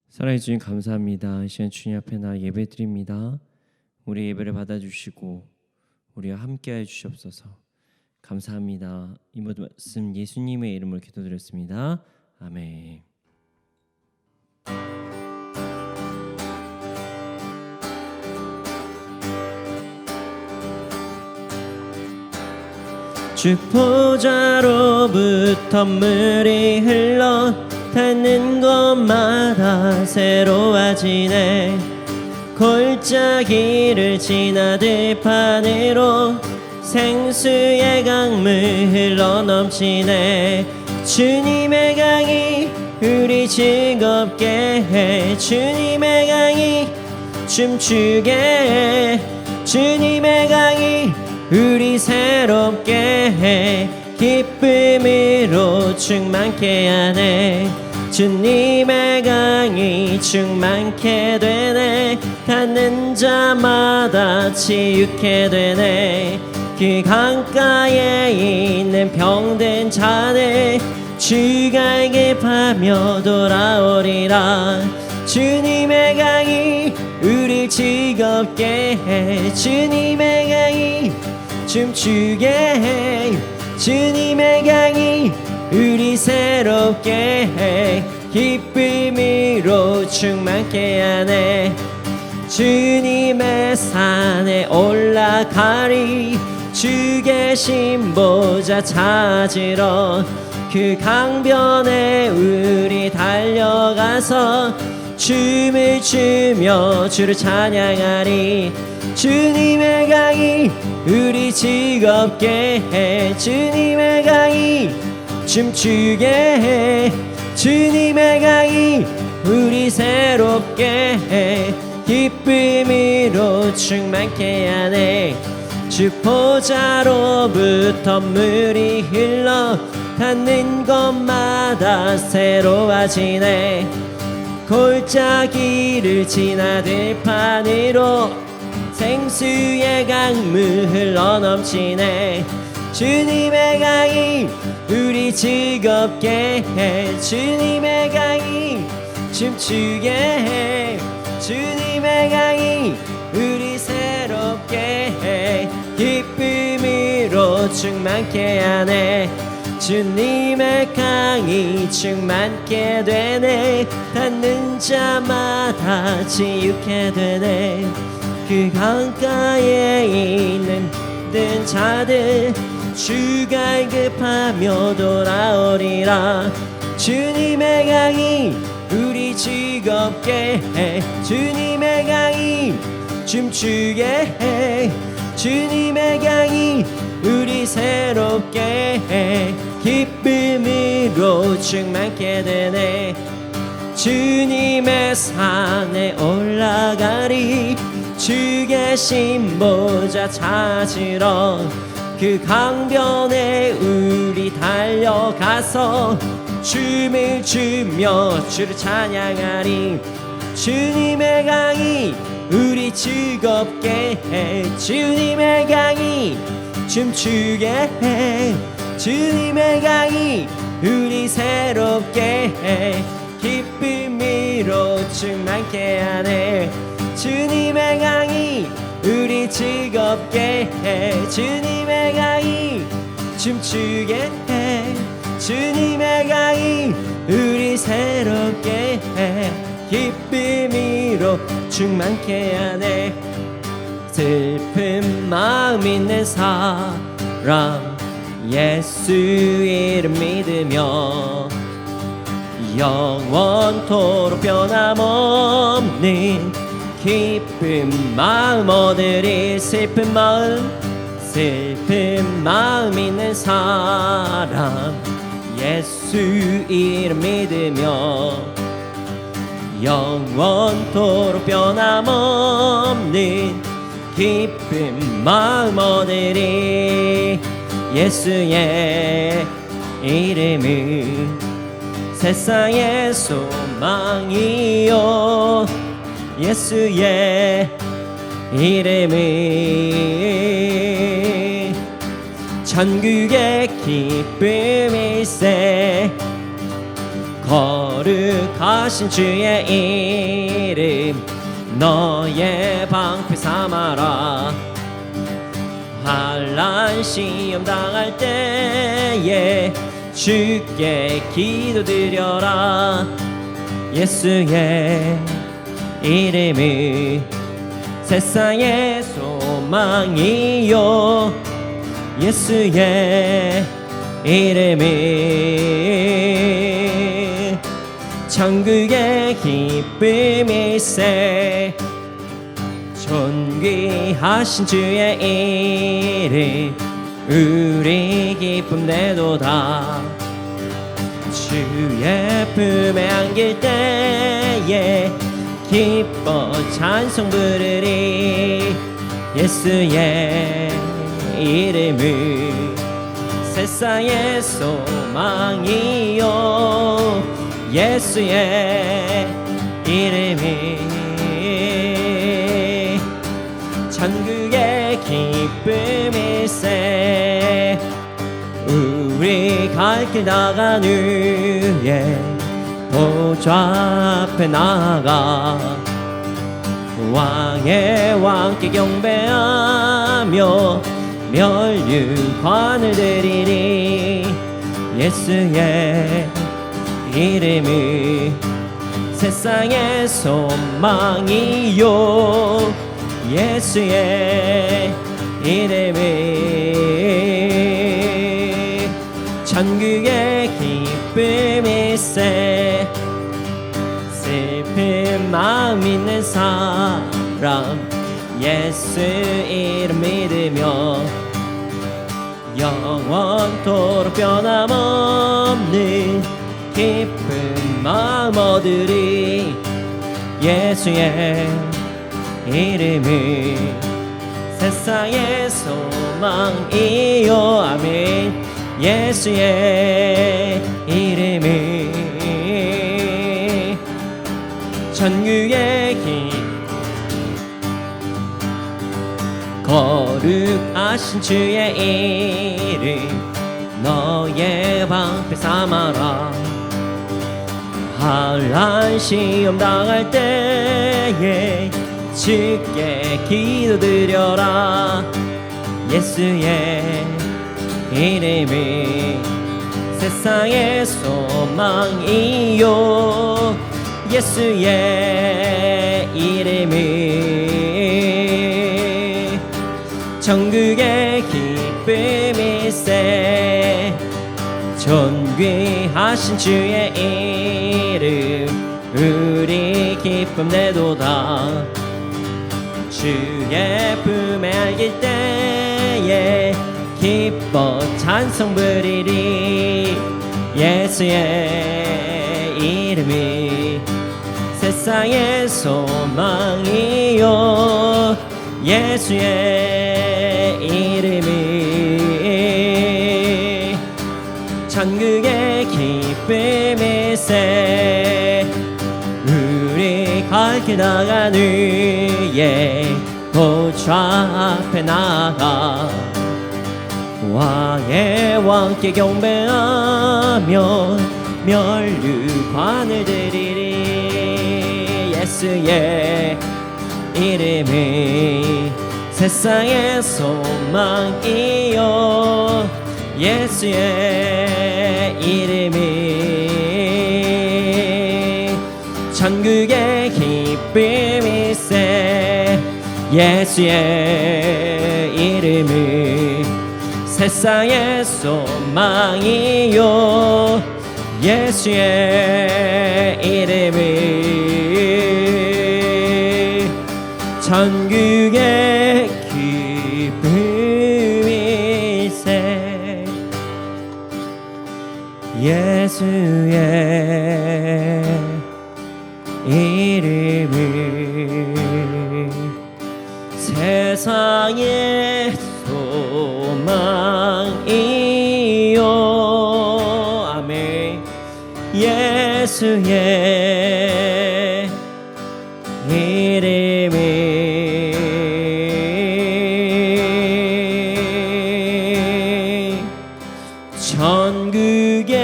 사랑해 주님 감사합니다. 이 시간 주님 앞에 나 예배드립니다. 우리 예배를 받아주시고 우리와 함께하여 주시옵소서. 감사합니다. 이 모든 말씀 예수님의 이름으로 기도드렸습니다. 아멘. 주포자로부터 물이 흘러 닿는 곳마다 새로워지네. 골짜기를 지나 들판으로 생수의 강물 흘러넘치네. 주님의 강이 우리 즐겁게 해. 주님의 강이 춤추게 해. 주님의 강이 우리 새롭게 해. 기쁨으로 충만케 하네. 주님의 강이 충만케 되네. 닿는 자마다 치유케 되네. 그 강가에 있는 병든 자들 주가 응급하며 돌아오리라. 주님의 강이 우릴 즐겁게 해. 주님의 강이 춤추게 해. 주님의 강이 우리 새롭게 해. 기쁨으로 충만케 하네. 주님의 산에 올라가리. 주 계신 보좌 찾으러 그 강변에 우리 달려가서 춤을 추며 주를 찬양하리. 주님의 강이 우리 즐겁게 해. 주님의 강이 춤추게 해. 주님의 강이 우리 새롭게 해. 기쁨으로 충만케 하네. 주포자로부터 물이 흘러 닿는 곳마다 새로워지네. 골짜기를 지나 들판으로 생수의 강물 흘러넘치네. 주님의 강이 우리 즐겁게 해. 주님의 강이 춤추게 해. 주님의 강이 우리 새롭게 해. 기쁨으로 충만케 하네. 주님의 강이 충만케 되네. 닿는 자마다 치유케 되네. 그 강가에 있는 든 자들 주가 응급하며 돌아오리라. 주님의 강이 우리 즐겁게 해. 주님의 강이 춤추게 해. 주님의 강이 우리 새롭게 해. 기쁨으로 충만케 되네. 주님의 산에 올라가리. 주 계신 보좌 찾으러 그 강변에 우리 달려가서 춤을 추며 주를 찬양하리. 주님의 강이 우리 즐겁게 해. 주님의 강이 춤추게 해. 주님의 강이 우리 새롭게 해. 기쁨으로 충만케 하네. 주님의 강이 우리 즐겁게 해. 주님의 강이 춤추게 해. 주님의 강이 우리 새롭게 해. 기쁨으로 충만케 하네. 슬픈 마음 있는 사람 예수 이름 믿으며 영원토록 변함없는 기쁜 마음 얻으리. 슬픈 마음 있는 사람 예수 이름 믿으며 영원토록 변함없는 기쁜 마음 얻으리. 예수의 이름은 세상의 소망이요. 예수의 이름은 전국의 기쁨일세. 거룩하신 주의 이름 너의 방패 삼아라. 환난 시험 당할 때에 주께 기도드려라. 예수의 이름이 세상의 소망이요. 예수의 이름이 천국의 기쁨일세. 존귀하신 주의 이름 우리 기쁨 내도다. 주의 품에 안길 때에 기뻐 찬송 부르리. 예수의 이름을 세상의 소망이요. 예수의 이름이 천국의 기쁨일세. 우리 갈 길 나간 후에 보좌 앞에 나가 왕의 왕께 경배하며 멸류관을 드리리. 예수의 이름이 세상의 소망이요. 예수의 이름이 천국의 기쁨일세. 슬픈 마음 있는 사람 예수 이름 믿으며 영원토록 변함없는 기쁜 마음 얻으리. 예수의 이름이 세상의 소망이요. 아멘. 예수의 이름이 천국의 길 거룩하신 주의 이름 너의 방패 삼아라. 환난 시험 당할 때에 주께 기도드려라. 예수의 이름이 세상의 소망이요. 예수의 이름이 천국의 기쁨일세. 존귀하신 주의 이름 우리 기쁨 내도다. 주의 품에 안길 때에 기뻐 찬송 부리리. 예수의 이름이 세상의 소망이요. 예수의 이름이 천국의 기쁨일세. 우리 갈 길 나간 후에 보좌 앞에 나가 왕의 왕께 경배하며 멸류관을 드리리. 예수의 이름이 세상의 소망이요. 예수의 이름이 천국의 기쁨일세. 예수의 이름이 세상의 소망이요. 예수의 이름이 천국의 기쁨일세. 예수의 이름이 세상의 소망이요. 아멘. 예수의 이름이 천국의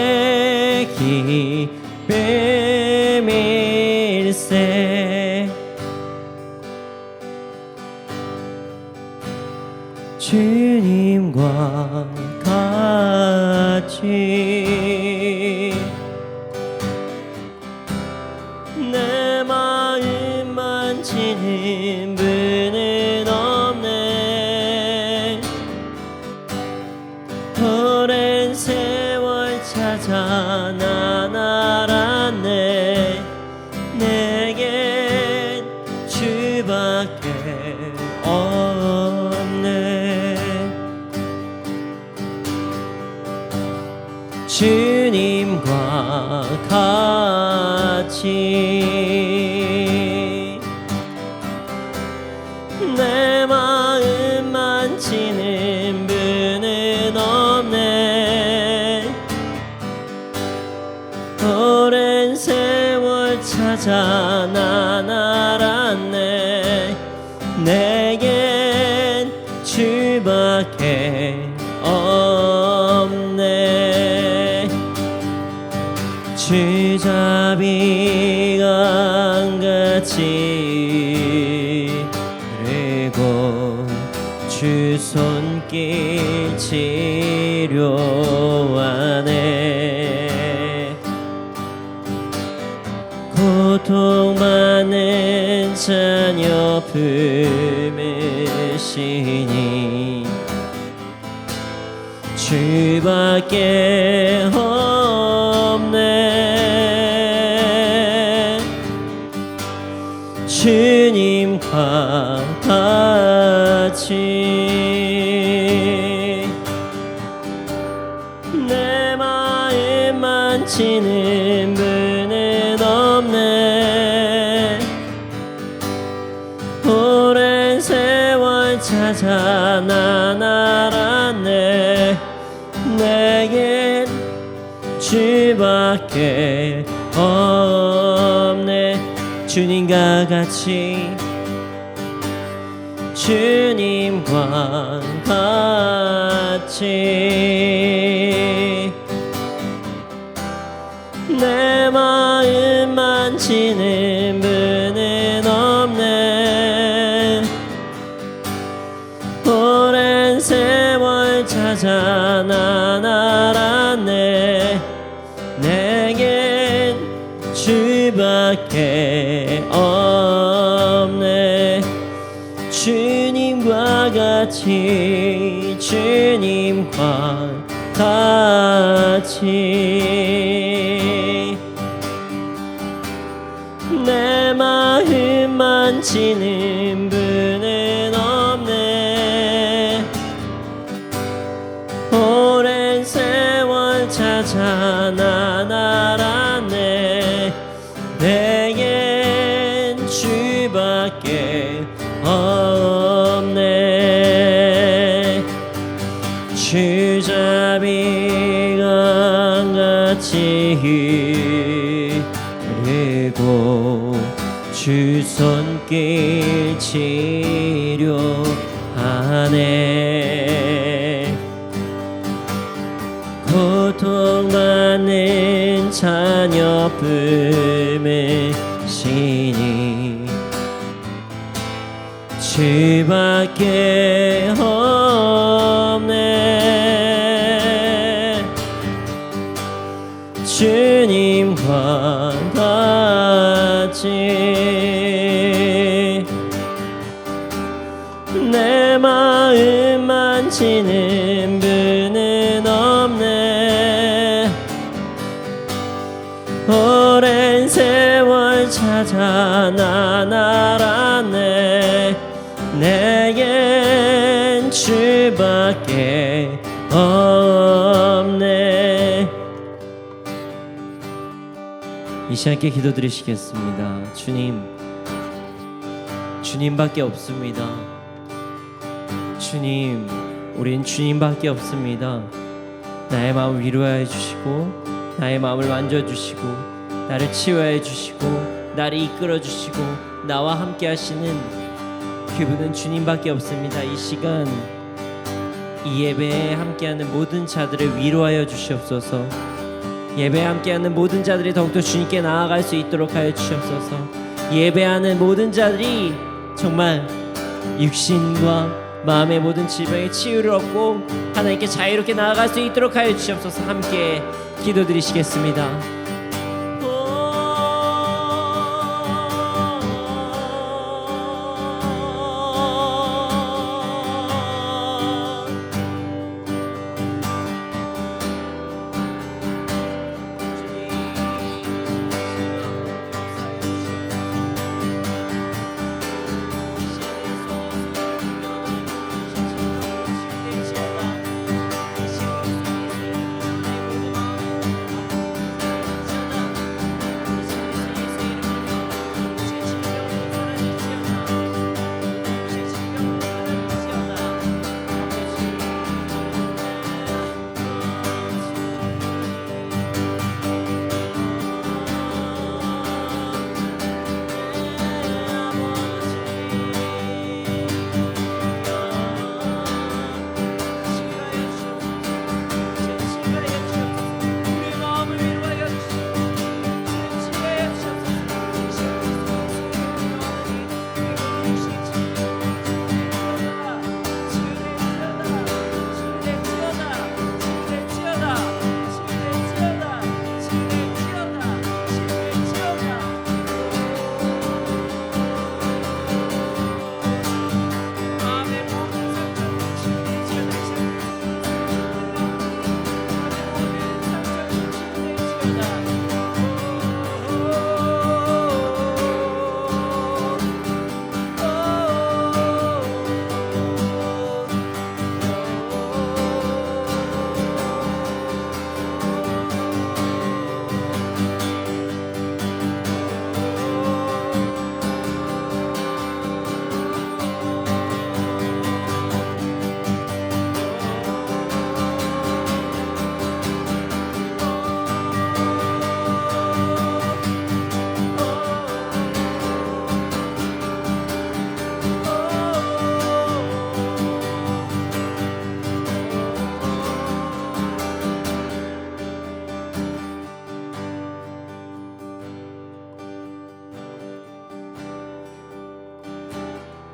기쁨일세. 주님과 같이 내 마음 만지는 분은 없네. 오랜 세월 찾아 난 알았네. 내겐 주밖에 없네. 주님과 같이 내 마음 만지는 분은 없네. 오랜 세월 찾아 난 알았네. 내겐 주밖에 없네. 주잡이 강같이 그리고 주 손길 치료하네. 고통받는 자녀 품으시니 주밖에 없네. 주님과 같이 내 마음 만지는 분은 없네. 오랜 세월 찾아 난 알았네. 내겐 주밖에 없네. 주님과 같이 주님과 같이 내 마음 만지는 분은 없네. 오랜 세월 찾아 난 알았네. 내겐 주밖에 없네. 주님과 같이 주님과 같이 내 마음 만지는 분은 없네. 오랜 세월 찾아 난 알았네. 내겐 주밖에 없네. 주잡이 강같이 그리고 주 손길 치료하네. 고통받는 자녀 품으시니 주밖에 없네. 주님과 같이 내 마음 만지는 분은 없네. 오랜 세월 찾아 난 알았네. 내겐 주밖에 없네. 이 시간께 기도드리시겠습니다. 주님밖에 없습니다. 주님, 우린 주님밖에 없습니다. 나의 마음을 위로하여 주시고 나의 마음을 만져주시고 나를 치유하여 주시고 나를 이끌어 주시고 나와 함께 하시는 그분은 주님밖에 없습니다. 이 시간 이 예배에 함께하는 모든 자들을 위로하여 주시옵소서. 예배에 함께하는 모든 자들이 더욱더 주님께 나아갈 수 있도록 하여 주시옵소서. 예배하는 모든 자들이 정말 육신과 마음의 모든 질병의 치유를 얻고 하나님께 자유롭게 나아갈 수 있도록 하여 주시옵소서. 함께 기도드리시겠습니다.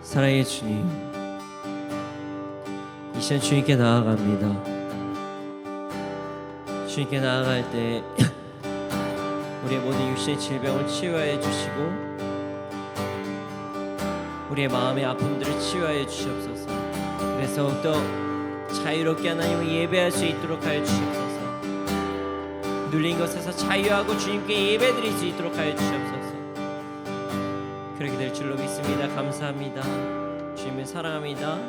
사랑의 주님, 이 시간 주님께 나아갑니다. 주님께 나아갈 때 우리의 모든 육신의 질병을 치유하여 주시고 우리의 마음의 아픔들을 치유하여 주시옵소서. 그래서 더욱더 자유롭게 하나님을 예배할 수 있도록 하여 주시옵소서. 눌린 것에서 자유하고 주님께 예배드릴 수 있도록 하여 주시옵소서. 그렇게 될 줄로 믿습니다. 감사합니다. 주님을 사랑합니다.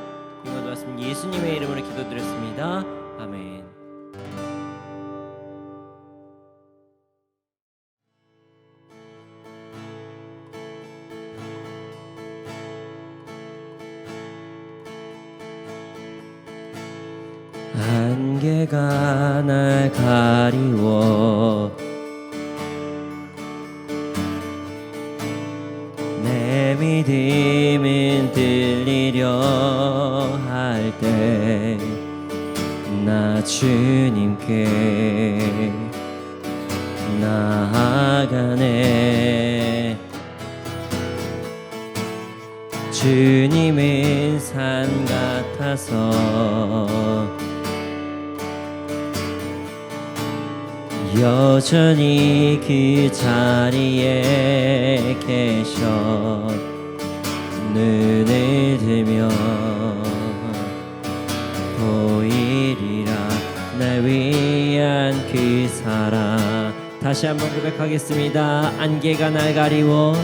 이 모든 말씀 예수님의 이름으로 기도드렸습니다. 아멘. 안개가 날 가리워 내 믿음은 들리려 할 때 나 주님께 나아가네. 주님은 산 같아서 여전히 그 자리에 계셔 눈을 들며 보이리라 날 위한 그 사랑. 다시 한번 고백하겠습니다. 안개가 날 가리워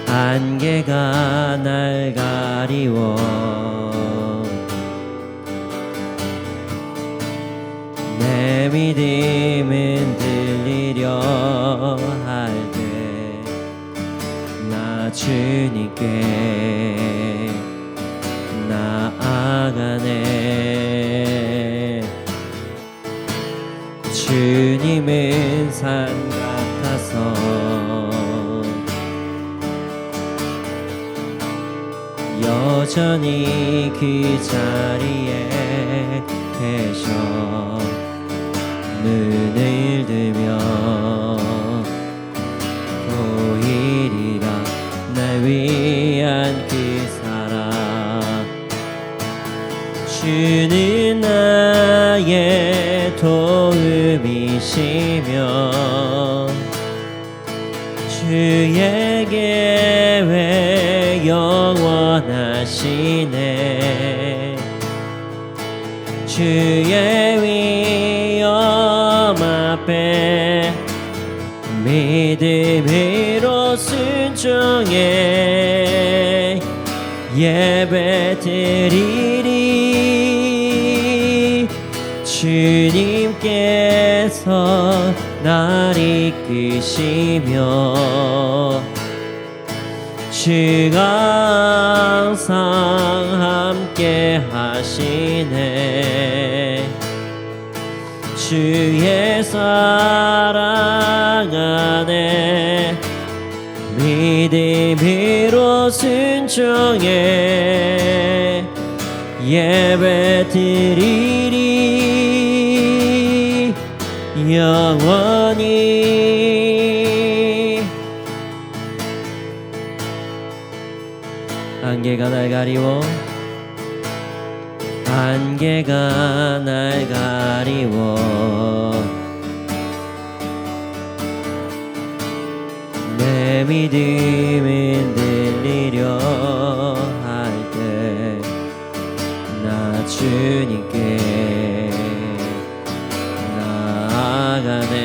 안개가 날 가리워 내 믿음은 들리려 할 때 나 주님께 나아가네. 주님은 산 같아서 여전히 그 자리에 계셔 눈을 들며 보이리라 날 위한 그 사랑. 주는 나의 도움이시며 주의 계획 영원하시네. 주의 위험 앞에 믿음으로 순종해 예배드리리. 주님께서 날 이끄시며 주가 항상 함께 하시네. 주의 사랑 안에 믿음으로 순종해 예배드리리 영원히. 안개가 날 가리워 안개가 날 가리워 내 믿음은 들리려 할 때 나 주님께 나아가네.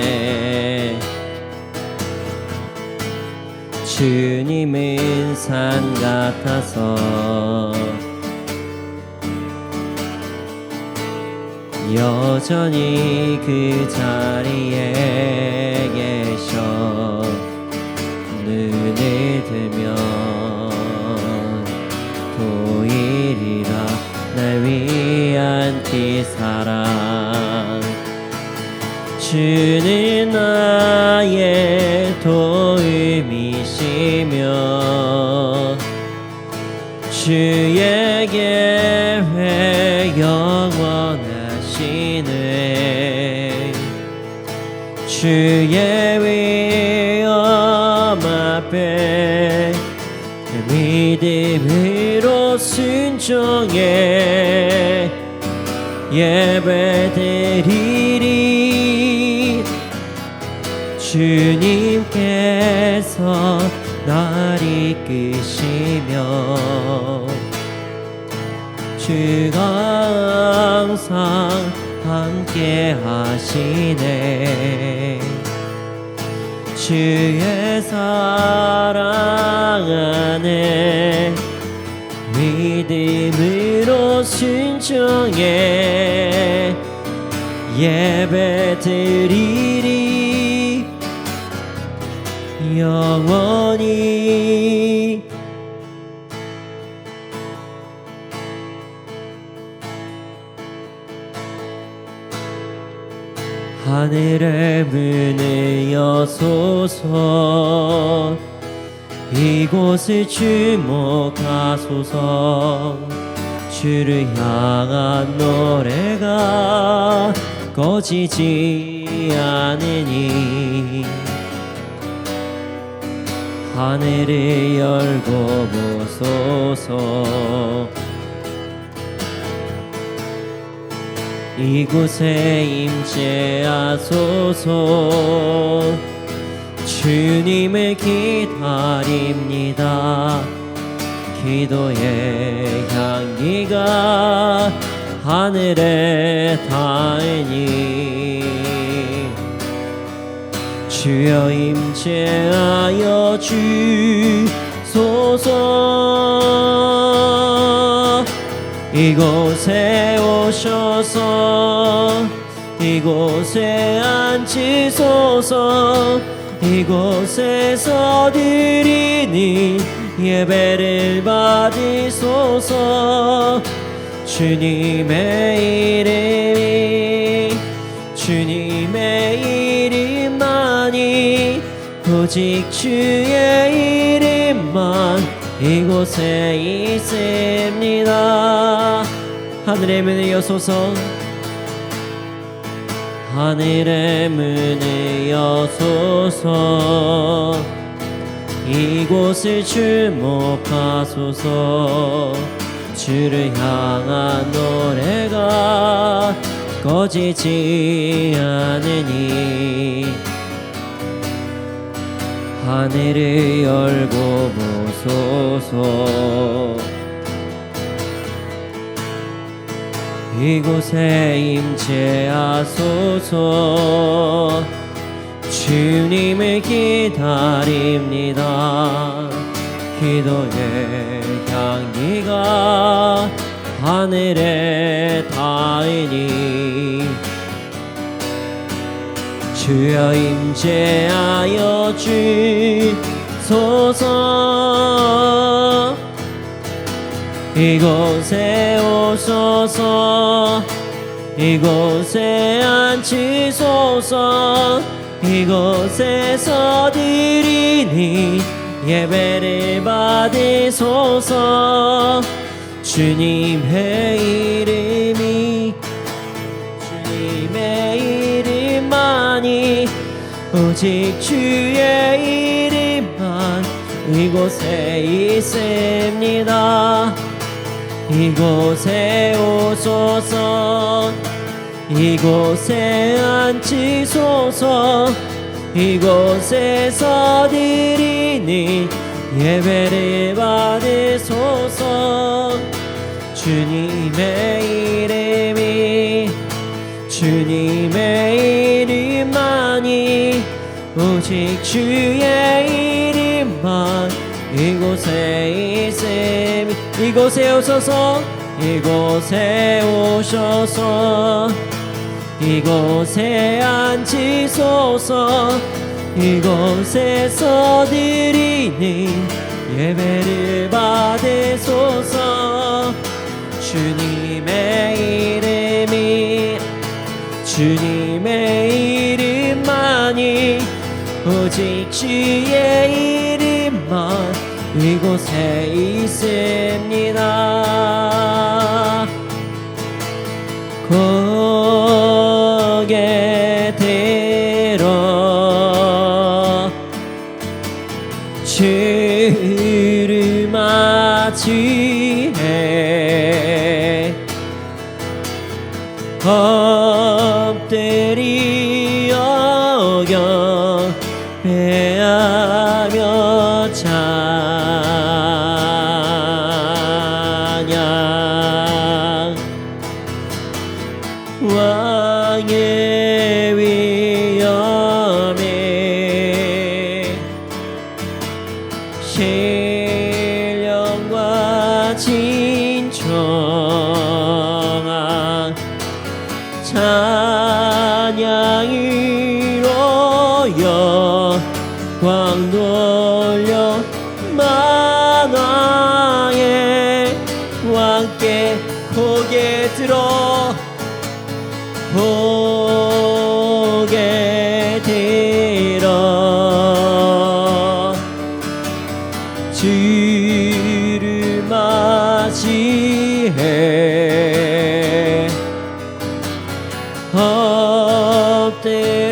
주님은 산 같아서 여전히 그 자리에 계셔. 눈을 들면 보이리라 날 위한 그 사랑. 주는 나의 도움이시며 주의 계획 영원하시네. 주의 위험 앞에 믿음으로 순종해 예배드리리. 주님께서 날 이끄시며 주가 항상 함께 하시네. 주의 사랑 안에 믿음으로 순종해 예배드리리 영원히. 하늘의 문을 여소서 이곳을 주목하소서. 주를 향한 노래가 꺼지지 않으니 하늘을 열고 보소서. 이곳에 임재하소서. 주님을 기다립니다. 기도의 향기가 하늘에 닿으니 주여 임재하여 주소서. 이곳에 오셔서 이곳에 앉으소서. 이곳에서 드리니 예배를 받으소서. 주님의 이름만이 오직 주의 이름만 이곳에 있습니다. 하늘의 문을 여소서. 하늘의 문을 여소서. 이곳을 주목하소서. 주를 향한 노래가 꺼지지 않으니 하늘을 열고 보소서. 이곳에 임재하소서. 주님을 기다립니다. 기도의 향기가 하늘에 닿으니 주여 임재하여 주소서. 이곳에 오소서. 이곳에 앉으소서. 이곳에서 드리니 예배를 받으소서. 주님의 이름이 주님의 이름만이 오직 주의 이름만 이곳에 있습니다. 이곳에 오소서. 이곳에 앉으소서. 이곳에서 드리니 예배를 받으소서. 주님의 이름이 주님의 이름만이 오직 주의 이름만 이곳에 있음. 이곳에 오소서. 이곳에 오셔서 이곳에 앉으소서. 이곳에서 드리는 예배를 받으소서. 주님의 이름이 주님의 이름만이 오직 주의 이름만 이곳에 있습니다. 고개 들어 주를 맞이해 엎드리어 경배하며 찬양. 왕의 위엄에 신령과 진정한 찬양으로 영광 돌려 만왕의 왕께 고개 들어 고개 들어 주를 맞이해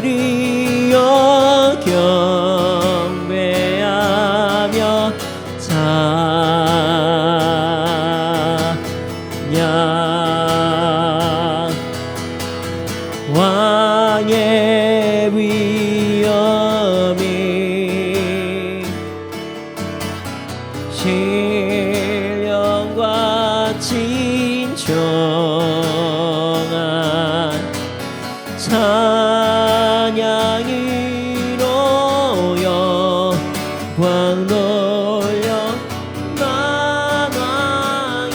엎드리어 경배하며 찬양. 왕의 위엄이 신령과 진정한 찬양으로 영광 돌려 만왕의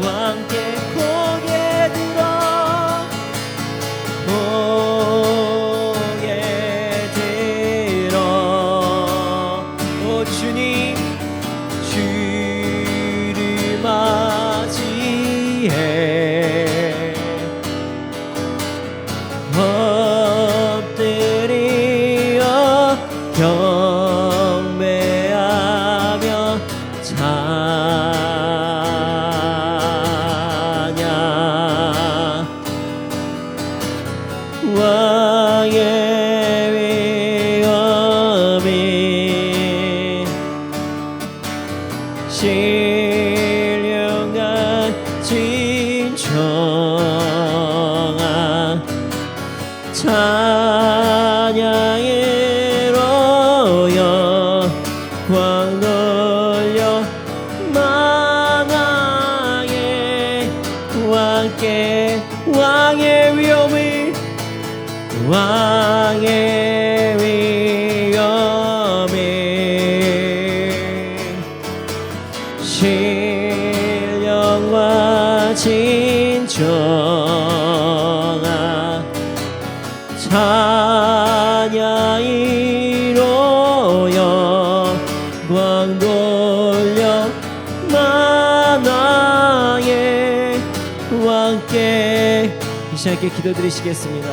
왕께 고개 들어 왕의 위엄을 신령과 진정한 찬양으로 영광 돌려 만왕의 왕께 이 시간 함께 기도드리시겠습니다.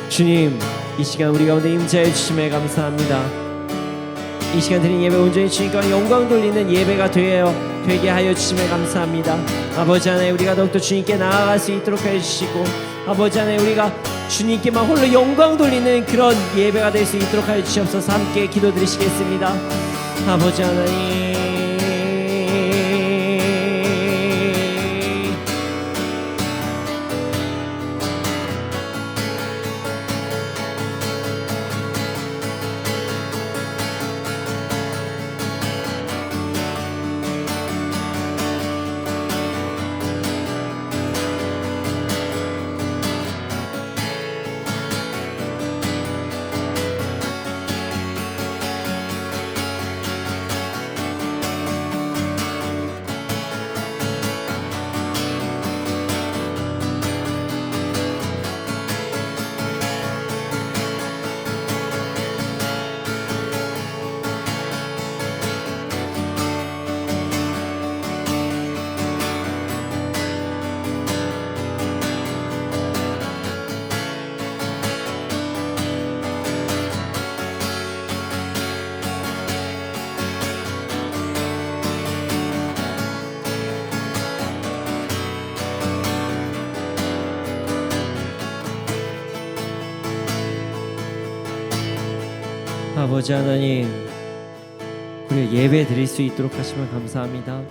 주님, 이 시간 우리 가운데 임재해 주심에 감사합니다. 이 시간 드린 예배 온전히 주님과 영광 돌리는 예배가 되게 하여 주심에 감사합니다. 아버지 하나님, 우리가 더욱더 주님께 나아갈 수 있도록 해주시고, 아버지 하나님, 우리가 주님께만 홀로 영광 돌리는 그런 예배가 될 수 있도록 하여 주시옵소서. 함께 기도드리시겠습니다. 아버지 하나님, 아버지 하나님, 우리가 예배 드릴 수 있도록 하시면 감사합니다.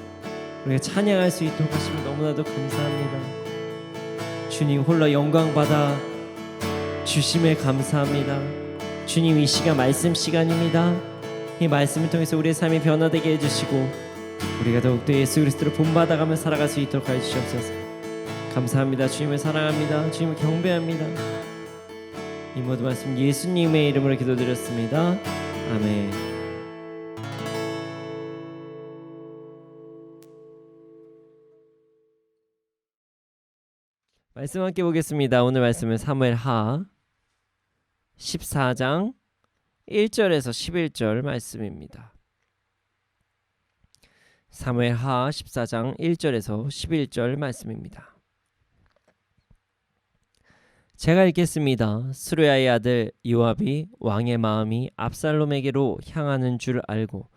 우리가 찬양할 수 있도록 하시면 너무나도 감사합니다. 주님 홀로 영광 받아 주심에 감사합니다. 주님, 이 시간 말씀 시간입니다. 이 말씀을 통해서 우리의 삶이 변화되게 해주시고, 우리가 더욱더 예수 그리스도를 본받아가며 살아갈 수 있도록 하여 주시옵소서. 감사합니다. 주님을 사랑합니다. 주님을 경배합니다. 이 모든 말씀 예수님의 이름으로 기도드렸습니다. 아멘. 말씀 함께 보겠습니다. 오늘 말씀은 사무엘하 14장 1절에서 11절 말씀입니다. 사무엘하 14장 1절에서 11절 말씀입니다. 제가 읽겠습니다. 스루야의 아들 요압이 왕의 마음이 압살롬에게로 향하는 줄 알고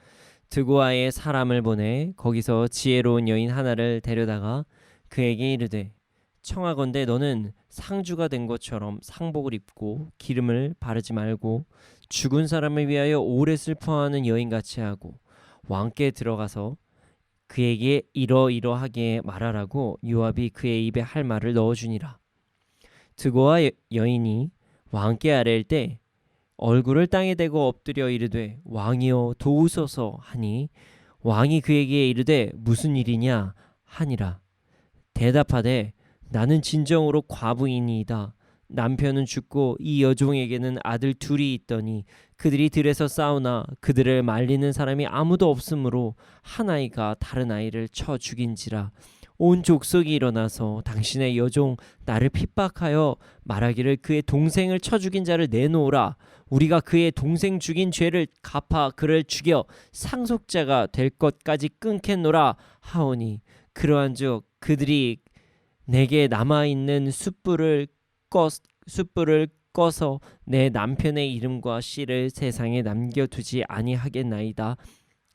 드고아의 사람을 보내 거기서 지혜로운 여인 하나를 데려다가 그에게 이르되, 청하건대 너는 상주가 된 것처럼 상복을 입고 기름을 바르지 말고 죽은 사람을 위하여 오래 슬퍼하는 여인같이 하고 왕께 들어가서 그에게 이러이러하게 말하라고 요압이 그의 입에 할 말을 넣어주니라. 드고아 여인이 왕께 아뢰일 때 얼굴을 땅에 대고 엎드려 이르되, 왕이여 도우소서 하니 왕이 그에게 이르되, 무슨 일이냐 하니라. 대답하되, 나는 진정으로 과부이니이다. 남편은 죽고 이 여종에게는 아들 둘이 있더니 그들이 들에서 싸우나 그들을 말리는 사람이 아무도 없으므로 한 아이가 다른 아이를 쳐 죽인지라. 온 족속이 일어나서 당신의 여종 나를 핍박하여 말하기를, 그의 동생을 쳐 죽인 자를 내놓으라. 우리가 그의 동생 죽인 죄를 갚아 그를 죽여 상속자가 될 것까지 끊겠노라 하오니, 그러한즉 그들이 내게 남아있는 숯불을 꺼서 내 남편의 이름과 씨를 세상에 남겨두지 아니하겠나이다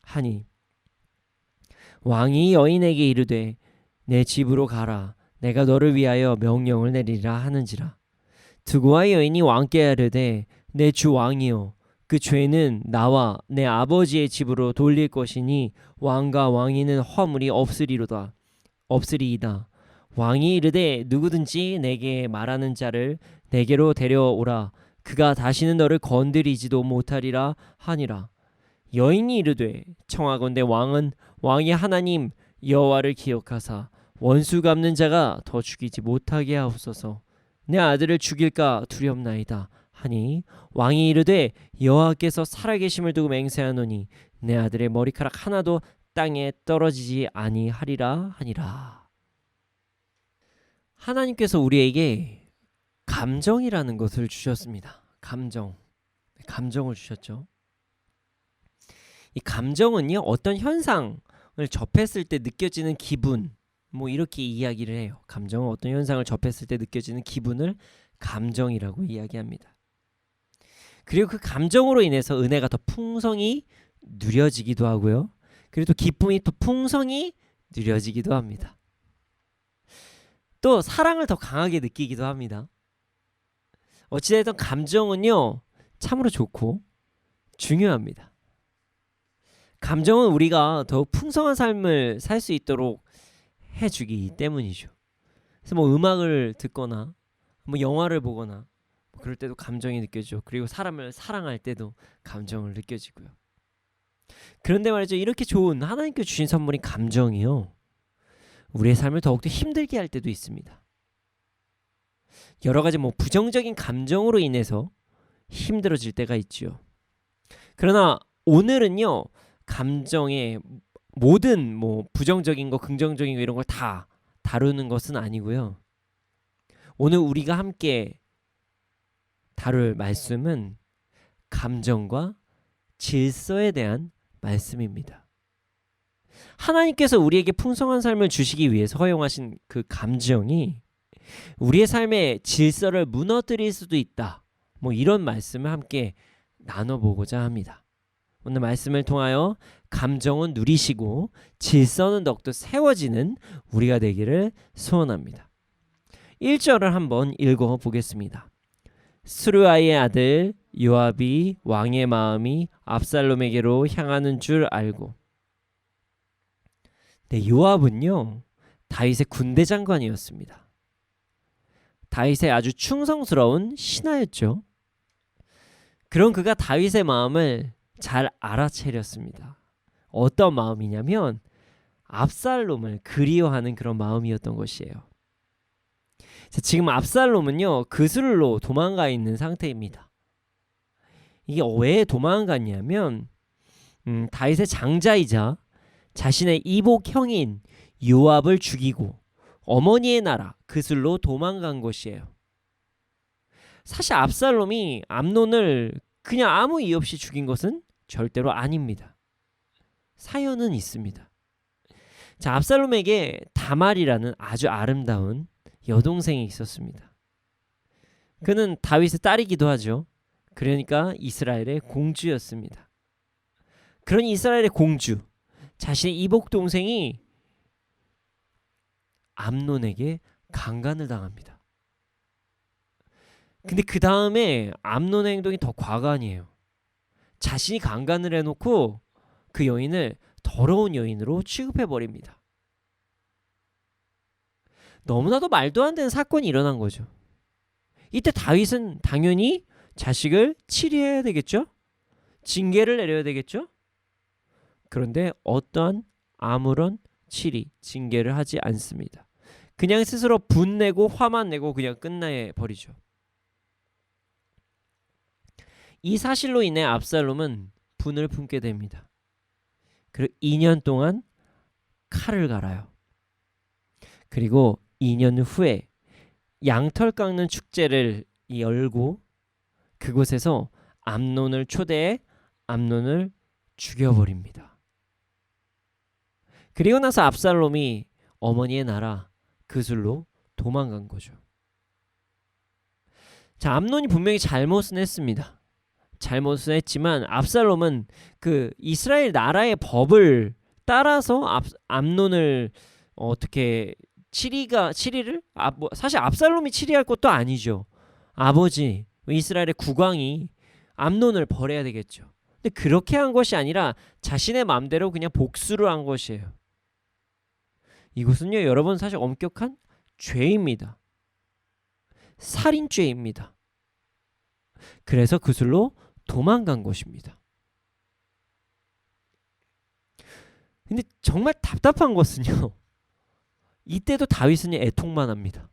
하니, 왕이 여인에게 이르되, 내 집으로 가라. 내가 너를 위하여 명령을 내리라 하는지라. 드고아 여인이 왕께 아뢰되, 내 주 왕이여, 그 죄는 나와 내 아버지의 집으로 돌릴 것이니 왕과 왕이는 허물이 없으리이다. 왕이 이르되, 누구든지 내게 말하는 자를 내게로 데려오라. 그가 다시는 너를 건드리지도 못하리라 하니라. 여인이 이르되, 청하건대 왕이 하나님 여호와를 기억하사 원수 갚는 자가 더 죽이지 못하게 하옵소서. 내 아들을 죽일까 두렵나이다 하니 왕이 이르되 여호와께서 살아계심을 두고 맹세하노니 내 아들의 머리카락 하나도 땅에 떨어지지 아니하리라 하니라. 하나님께서 우리에게 감정이라는 것을 주셨습니다. 감정을 주셨죠. 이 감정은요, 어떤 현상을 접했을 때 느껴지는 기분, 뭐 이렇게 이야기를 해요. 감정은 어떤 현상을 접했을 때 느껴지는 기분을 감정이라고 이야기합니다. 그리고 그 감정으로 인해서 은혜가 더 풍성히 누려지기도 하고요. 그리고 또 기쁨이 더 풍성히 누려지기도 합니다. 또 사랑을 더 강하게 느끼기도 합니다. 어찌됐든 감정은요, 참으로 좋고 중요합니다. 감정은 우리가 더욱 풍성한 삶을 살 수 있도록 해주기 때문이죠. 그래서 뭐 음악을 듣거나 뭐 영화를 보거나 그럴 때도 감정이 느껴지죠. 그리고 사람을 사랑할 때도 감정을 느껴지고요. 그런데 말이죠, 이렇게 좋은 하나님께 주신 선물인 감정이요, 우리의 삶을 더욱더 힘들게 할 때도 있습니다. 여러 가지 뭐 부정적인 감정으로 인해서 힘들어질 때가 있죠. 그러나 오늘은요, 감정의 모든 뭐 부정적인 거, 긍정적인 거 이런 걸 다 다루는 것은 아니고요. 오늘 우리가 함께 다룰 말씀은 감정과 질서에 대한 말씀입니다. 하나님께서 우리에게 풍성한 삶을 주시기 위해서 허용하신 그 감정이 우리의 삶의 질서를 무너뜨릴 수도 있다. 뭐 이런 말씀을 함께 나눠보고자 합니다. 오늘 말씀을 통하여 감정은 누리시고 질서는 더욱더 세워지는 우리가 되기를 소원합니다. 1절을 한번 읽어보겠습니다. 스루아의 아들 요압이 왕의 마음이 압살롬에게로 향하는 줄 알고. 네, 요압은요, 다윗의 군대 장관이었습니다. 다윗의 아주 충성스러운 신하였죠. 그런 그가 다윗의 마음을 잘 알아채렸습니다. 어떤 마음이냐면 압살롬을 그리워하는 그런 마음이었던 것이에요. 지금 압살롬은요, 그술로 도망가 있는 상태입니다. 이게 왜 도망갔냐면 다윗의 장자이자 자신의 이복 형인 요압을 죽이고 어머니의 나라 그술로 도망간 것이에요. 사실 압살롬이 암논을 그냥 아무 이유 없이 죽인 것은 절대로 아닙니다. 사연은 있습니다. 자, 압살롬에게 다말이라는 아주 아름다운 여동생이 있었습니다. 그는 다윗의 딸이기도 하죠. 그러니까 이스라엘의 공주였습니다. 그런 이스라엘의 공주, 자신의 이복 동생이 암논에게 강간을 당합니다. 근데 그 다음에 암논의 행동이 더 과간이에요. 자신이 강간을 해놓고 그 여인을 더러운 여인으로 취급해버립니다. 너무나도 말도 안 되는 사건이 일어난 거죠. 이때 다윗은 당연히 자식을 치리해야 되겠죠? 징계를 내려야 되겠죠? 그런데 아무런 징계를 하지 않습니다. 그냥 스스로 분내고 화만 내고 그냥 끝내버리죠. 이 사실로 인해 압살롬은 분을 품게 됩니다. 그리고 2년 동안 칼을 갈아요. 그리고 2년 후에 양털 깎는 축제를 열고 그곳에서 암논을 초대해 암논을 죽여버립니다. 그리고 나서 압살롬이 어머니의 나라 그술로 도망간 거죠. 자, 암논이 분명히 잘못은 했습니다. 잘못은 했지만 압살롬은 그 이스라엘 나라의 법을 따라서 암논을 어떻게 치리를 사실 압살롬이 치리할 것도 아니죠. 아버지 이스라엘의 국왕이 암논을 벌해야 되겠죠. 근데 그렇게 한 것이 아니라 자신의 마음대로 그냥 복수를 한 것이에요. 이것은요, 여러분, 사실 엄격한 죄입니다. 살인죄입니다. 그래서 그술로 도망간 것입니다. 근데 정말 답답한 것은요, 이때도 다윗은 애통만 합니다.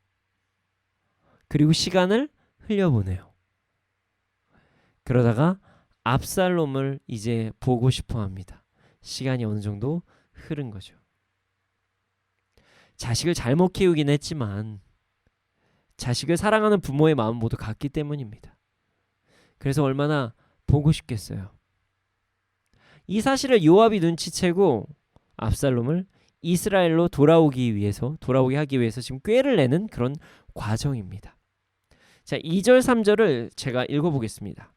그리고 시간을 흘려보내요. 그러다가 압살롬을 이제 보고 싶어 합니다. 시간이 어느 정도 흐른 거죠. 자식을 잘못 키우긴 했지만 자식을 사랑하는 부모의 마음 모두 같기 때문입니다. 그래서 얼마나 보고 싶겠어요. 이 사실을 요압이 눈치채고 압살롬을 이스라엘로 돌아오게 하기 위해서 지금 꾀를 내는 그런 과정입니다. 자, 2절 3절을 제가 읽어보겠습니다.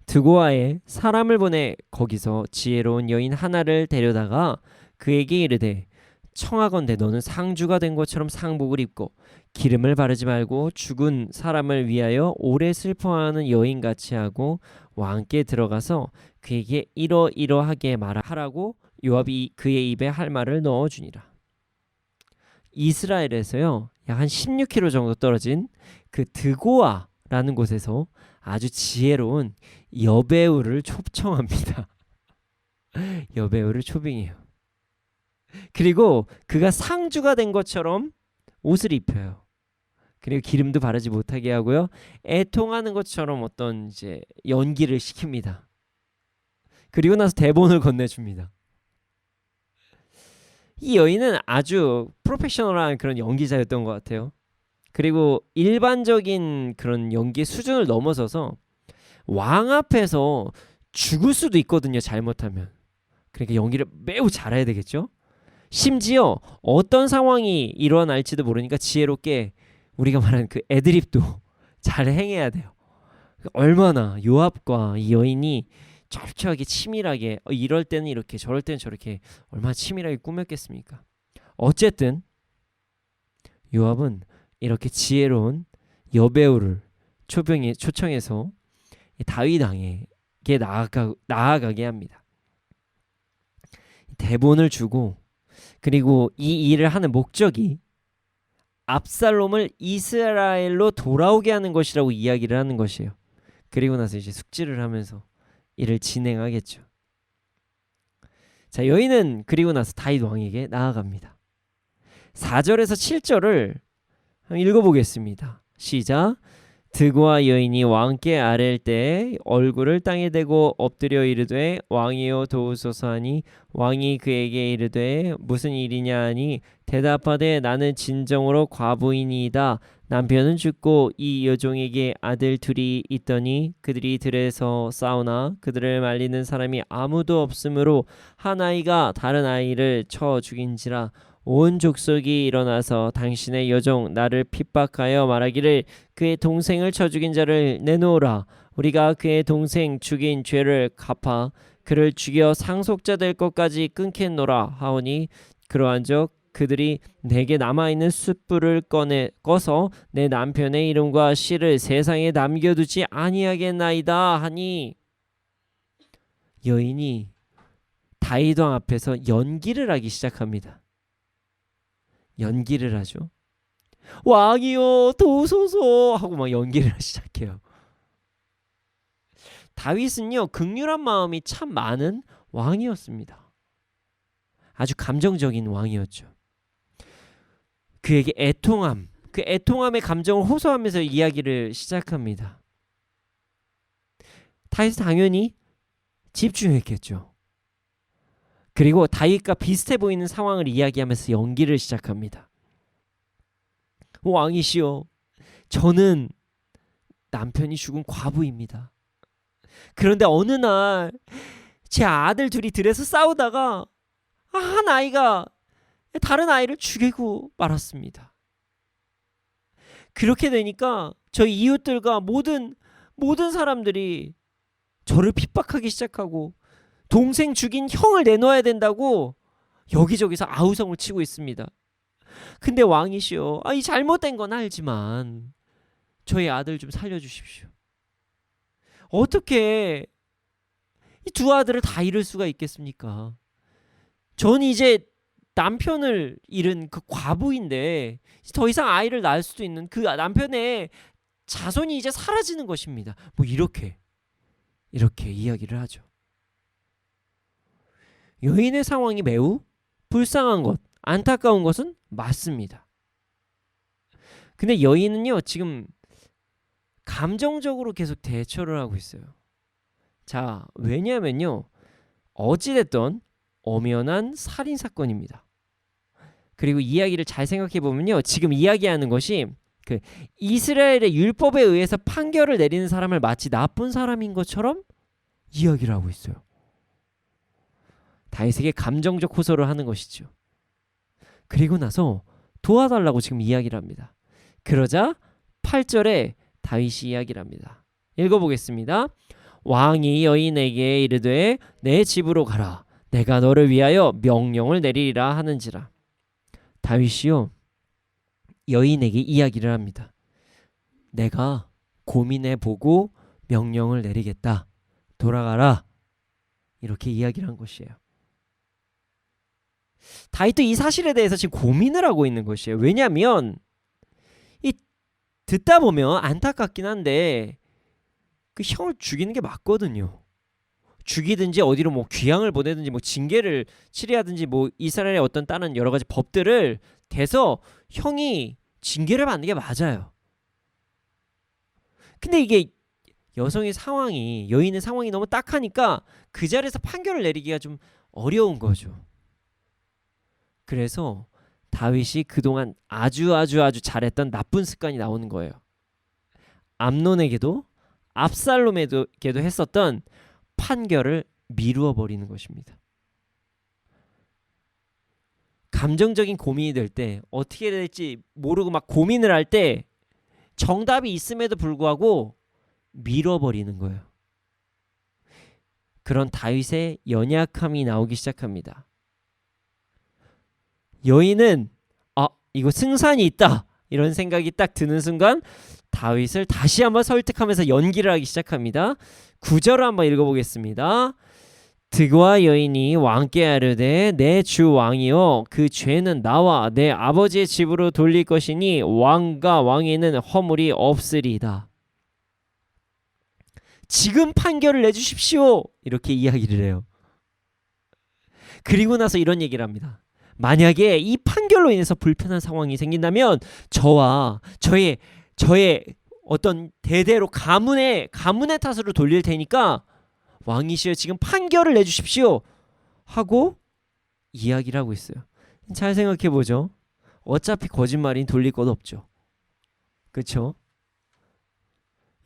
드고아에 사람을 보내 거기서 지혜로운 여인 하나를 데려다가 그에게 이르되 청하건대 너는 상주가 된 것처럼 상복을 입고 기름을 바르지 말고 죽은 사람을 위하여 오래 슬퍼하는 여인같이 하고 왕께 들어가서 그에게 이러이러하게 말하라고 요압이 그의 입에 할 말을 넣어주니라. 이스라엘에서요 약 한 16km 정도 떨어진 그 드고아라는 곳에서 아주 지혜로운 여배우를 초청합니다. 여배우를 초빙해요. 그리고 그가 상주가 된 것처럼 옷을 입혀요. 그리고 기름도 바르지 못하게 하고요. 애통하는 것처럼 어떤 이제 연기를 시킵니다. 그리고 나서 대본을 건네줍니다. 이 여인은 아주 프로페셔널한 그런 연기자였던 것 같아요. 그리고 일반적인 그런 연기의 수준을 넘어서서 왕 앞에서 죽을 수도 있거든요. 잘못하면. 그러니까 연기를 매우 잘해야 되겠죠. 심지어 어떤 상황이 일어날지도 모르니까 지혜롭게 우리가 말하는 그 애드립도 잘 행해야 돼요. 얼마나 요압과 이 여인이 철저하게 치밀하게 이럴 때는 이렇게 저럴 때는 저렇게 얼마나 치밀하게 꾸몄겠습니까? 어쨌든 요압은 이렇게 지혜로운 여배우를 초청해서 다윗 왕에게 나아가게 합니다. 대본을 주고 그리고 이 일을 하는 목적이 압살롬을 이스라엘로 돌아오게 하는 것이라고 이야기를 하는 것이에요. 그리고 나서 이제 숙지를 하면서 일을 진행하겠죠. 자, 여인은 그리고 나서 다윗 왕에게 나아갑니다. 4절에서 7절을 읽어보겠습니다. 시작. 드고아 여인이 왕께 아랠 때 얼굴을 땅에 대고 엎드려 이르되 왕이여 도우소서 하니 왕이 그에게 이르되 무슨 일이냐 하니 대답하되 나는 진정으로 과부이니이다. 남편은 죽고 이 여종에게 아들 둘이 있더니 그들이 들에서 싸우나 그들을 말리는 사람이 아무도 없으므로 한 아이가 다른 아이를 쳐 죽인지라. 온 족속이 일어나서 당신의 여종 나를 핍박하여 말하기를 그의 동생을 쳐 죽인 자를 내놓으라. 우리가 그의 동생 죽인 죄를 갚아 그를 죽여 상속자 될 것까지 끊겠노라 하오니 그러한즉 그들이 내게 남아있는 숯불을 꺼서 내 남편의 이름과 씨를 세상에 남겨두지 아니하겠나이다 하니 여인이 다윗 왕 앞에서 연기를 하기 시작합니다. 연기를 하죠. 왕이여 도우소서 하고 막 연기를 시작해요. 다윗은요 극률한 마음이 참 많은 왕이었습니다. 아주 감정적인 왕이었죠. 그에게 애통함, 그 애통함의 감정을 호소하면서 이야기를 시작합니다. 다윗은 당연히 집중했겠죠. 그리고 다윗과 비슷해 보이는 상황을 이야기하면서 연기를 시작합니다. 왕이시여, 저는 남편이 죽은 과부입니다. 그런데 어느 날 제 아들 둘이 들에서 싸우다가 한 아이가 다른 아이를 죽이고 말았습니다. 그렇게 되니까 저희 이웃들과 모든 사람들이 저를 핍박하기 시작하고 동생 죽인 형을 내놓아야 된다고 여기저기서 아우성을 치고 있습니다. 근데 왕이시여, 이 잘못된 건 알지만 저희 아들 좀 살려주십시오. 어떻게 이 두 아들을 다 잃을 수가 있겠습니까? 전 이제 남편을 잃은 그 과부인데 더 이상 아이를 낳을 수도 있는 그 남편의 자손이 이제 사라지는 것입니다. 뭐 이렇게 이야기를 하죠. 여인의 상황이 매우 불쌍한 것 안타까운 것은 맞습니다. 근데 여인은요, 지금 감정적으로 계속 대처를 하고 있어요. 자, 왜냐하면요, 어찌됐든 엄연한 살인사건입니다. 그리고 이야기를 잘 생각해 보면요, 지금 이야기하는 것이 그 이스라엘의 율법에 의해서 판결을 내리는 사람을 마치 나쁜 사람인 것처럼 이야기를 하고 있어요. 다윗에게 감정적 호소를 하는 것이죠. 그리고 나서 도와달라고 지금 이야기를 합니다. 그러자 8절에 다윗이 이야기를 합니다. 읽어보겠습니다. 왕이 여인에게 이르되 내 집으로 가라. 내가 너를 위하여 명령을 내리리라 하는지라. 다윗이요, 여인에게 이야기를 합니다. 내가 고민해보고 명령을 내리겠다. 돌아가라. 이렇게 이야기를 한 것이에요. 다윗도 이 사실에 대해서 지금 고민을 하고 있는 것이에요. 왜냐하면 이 듣다 보면 안타깝긴 한데 그 형을 죽이는 게 맞거든요. 죽이든지 어디로 뭐 귀양을 보내든지 뭐 징계를 치료하든지 뭐 이스라엘의 어떤 다른 여러 가지 법들을 대서 형이 징계를 받는 게 맞아요. 근데 이게 여성의 상황이, 여인의 상황이 너무 딱하니까 그 자리에서 판결을 내리기가 좀 어려운 거죠. 그래서 다윗이 그동안 아주 잘했던 나쁜 습관이 나오는 거예요. 암논에게도 압살롬에게도 했었던 판결을 미루어 버리는 것입니다. 감정적인 고민이 될 때 어떻게 될지 모르고 막 고민을 할 때 정답이 있음에도 불구하고 미뤄버리는 거예요. 그런 다윗의 연약함이 나오기 시작합니다. 여인은 이거 승산이 있다 이런 생각이 딱 드는 순간 다윗을 다시 한번 설득하면서 연기를 하기 시작합니다. 9절을 한번 읽어보겠습니다. 드와 여인이 왕께 아뢰되 내 주 왕이여 그 죄는 나와 내 아버지의 집으로 돌릴 것이니 왕과 왕에는 허물이 없으리이다. 지금 판결을 내주십시오. 이렇게 이야기를 해요. 그리고 나서 이런 얘기를 합니다. 만약에 이 판결로 인해서 불편한 상황이 생긴다면 저와 저의 어떤 대대로 가문의 탓으로 돌릴 테니까 왕이시여 지금 판결을 내주십시오 하고 이야기를 하고 있어요. 잘 생각해보죠. 어차피 거짓말인 돌릴 것 없죠. 그렇죠?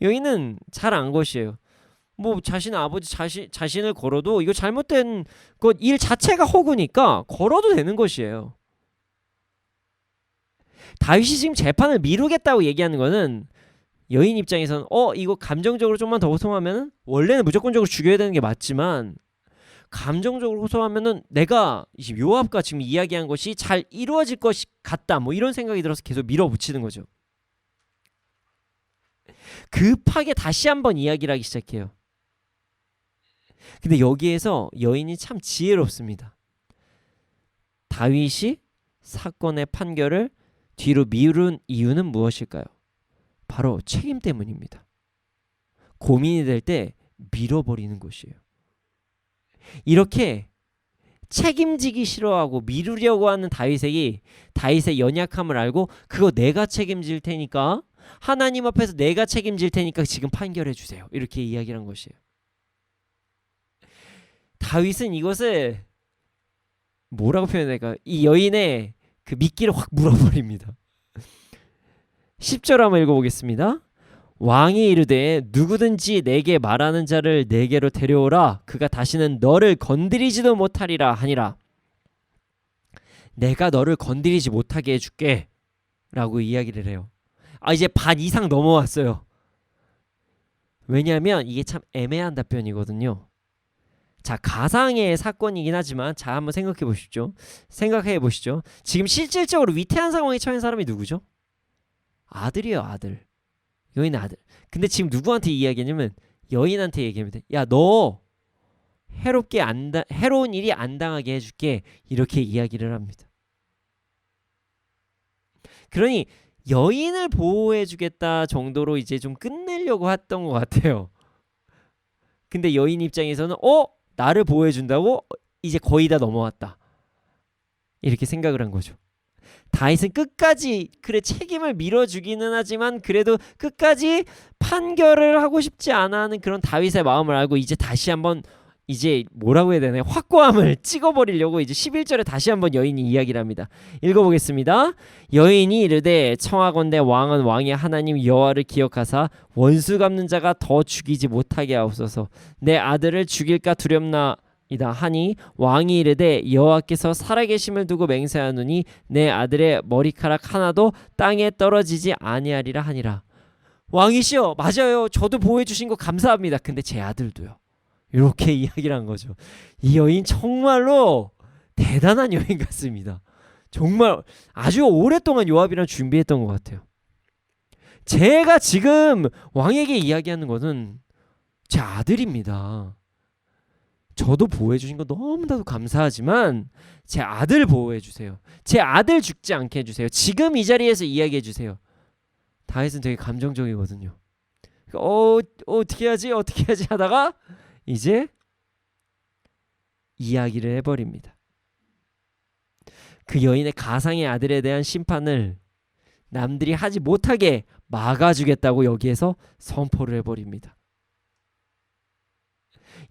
여인은 잘 안 것이에요. 뭐 자신의 아버지 자신을 걸어도 이거 잘못된 것 일 자체가 허구니까 걸어도 되는 것이에요. 다윗이 지금 재판을 미루겠다고 얘기하는 거는 여인 입장에서는 이거 감정적으로 좀만 더 호소하면 원래는 무조건적으로 죽여야 되는 게 맞지만 감정적으로 호소하면은 내가 요압과 지금 이야기한 것이 잘 이루어질 것 같다 뭐 이런 생각이 들어서 계속 밀어붙이는 거죠. 급하게 다시 한번 이야기를 하기 시작해요. 근데 여기에서 여인이 참 지혜롭습니다. 다윗이 사건의 판결을 뒤로 미룬 이유는 무엇일까요? 바로 책임 때문입니다. 고민이 될 때 밀어버리는 것이에요. 이렇게 책임지기 싫어하고 미루려고 하는 다윗의 연약함을 알고 그거 내가 책임질 테니까 하나님 앞에서 내가 책임질 테니까 지금 판결해 주세요. 이렇게 이야기를 한 것이에요. 다윗은 이것을 뭐라고 표현할까? 이 여인의 그 미끼를 확 물어버립니다. 10절 한번 읽어보겠습니다. 왕이 이르되 누구든지 내게 말하는 자를 내게로 데려오라. 그가 다시는 너를 건드리지도 못하리라 하니라. 내가 너를 건드리지 못하게 해줄게 라고 이야기를 해요. 이제 반 이상 넘어왔어요. 왜냐하면 이게 참 애매한 답변이거든요. 자, 가상의 사건이긴 하지만 자 한번 생각해 보시죠. 지금 실질적으로 위태한 상황에 처한 사람이 누구죠? 아들이에요, 아들. 여인의 아들. 근데 지금 누구한테 이야기하냐면 여인한테 얘기합니다. 야, 너 해로운 일이 안 당하게 해줄게. 이렇게 이야기를 합니다. 그러니 여인을 보호해주겠다 정도로 이제 좀 끝내려고 했던 것 같아요. 근데 여인 입장에서는 나를 보호해준다고? 이제 거의 다 넘어왔다. 이렇게 생각을 한 거죠. 다윗은 끝까지 그래 책임을 밀어주기는 하지만 그래도 끝까지 판결을 하고 싶지 않아 하는 그런 다윗의 마음을 알고 이제 다시 한번 이제 뭐라고 해야 되나요? 확고함을 찍어버리려고 이제 11절에 다시 한번 여인이 이야기를 합니다. 읽어보겠습니다. 여인이 이르되 청하건대 왕은 왕의 하나님 여호와를 기억하사 원수 갚는 자가 더 죽이지 못하게 하옵소서. 내 아들을 죽일까 두렵나이다 하니 왕이 이르되 여호와께서 살아계심을 두고 맹세하노니 내 아들의 머리카락 하나도 땅에 떨어지지 아니하리라 하니라. 왕이시여, 맞아요. 저도 보호해 주신 거 감사합니다. 근데 제 아들도요. 이렇게 이야기를 한 거죠. 이 여인 정말로 대단한 여인 같습니다. 정말 아주 오랫동안 요압이랑 준비했던 것 같아요. 제가 지금 왕에게 이야기하는 것은 제 아들입니다. 저도 보호해 주신 거 너무나도 감사하지만 제 아들 보호해 주세요. 제 아들 죽지 않게 해주세요. 지금 이 자리에서 이야기해 주세요. 다윗은 되게 감정적이거든요. 어떻게 하지 하다가 이제 이야기를 해버립니다. 그 여인의 가상의 아들에 대한 심판을 남들이 하지 못하게 막아주겠다고 여기에서 선포를 해버립니다.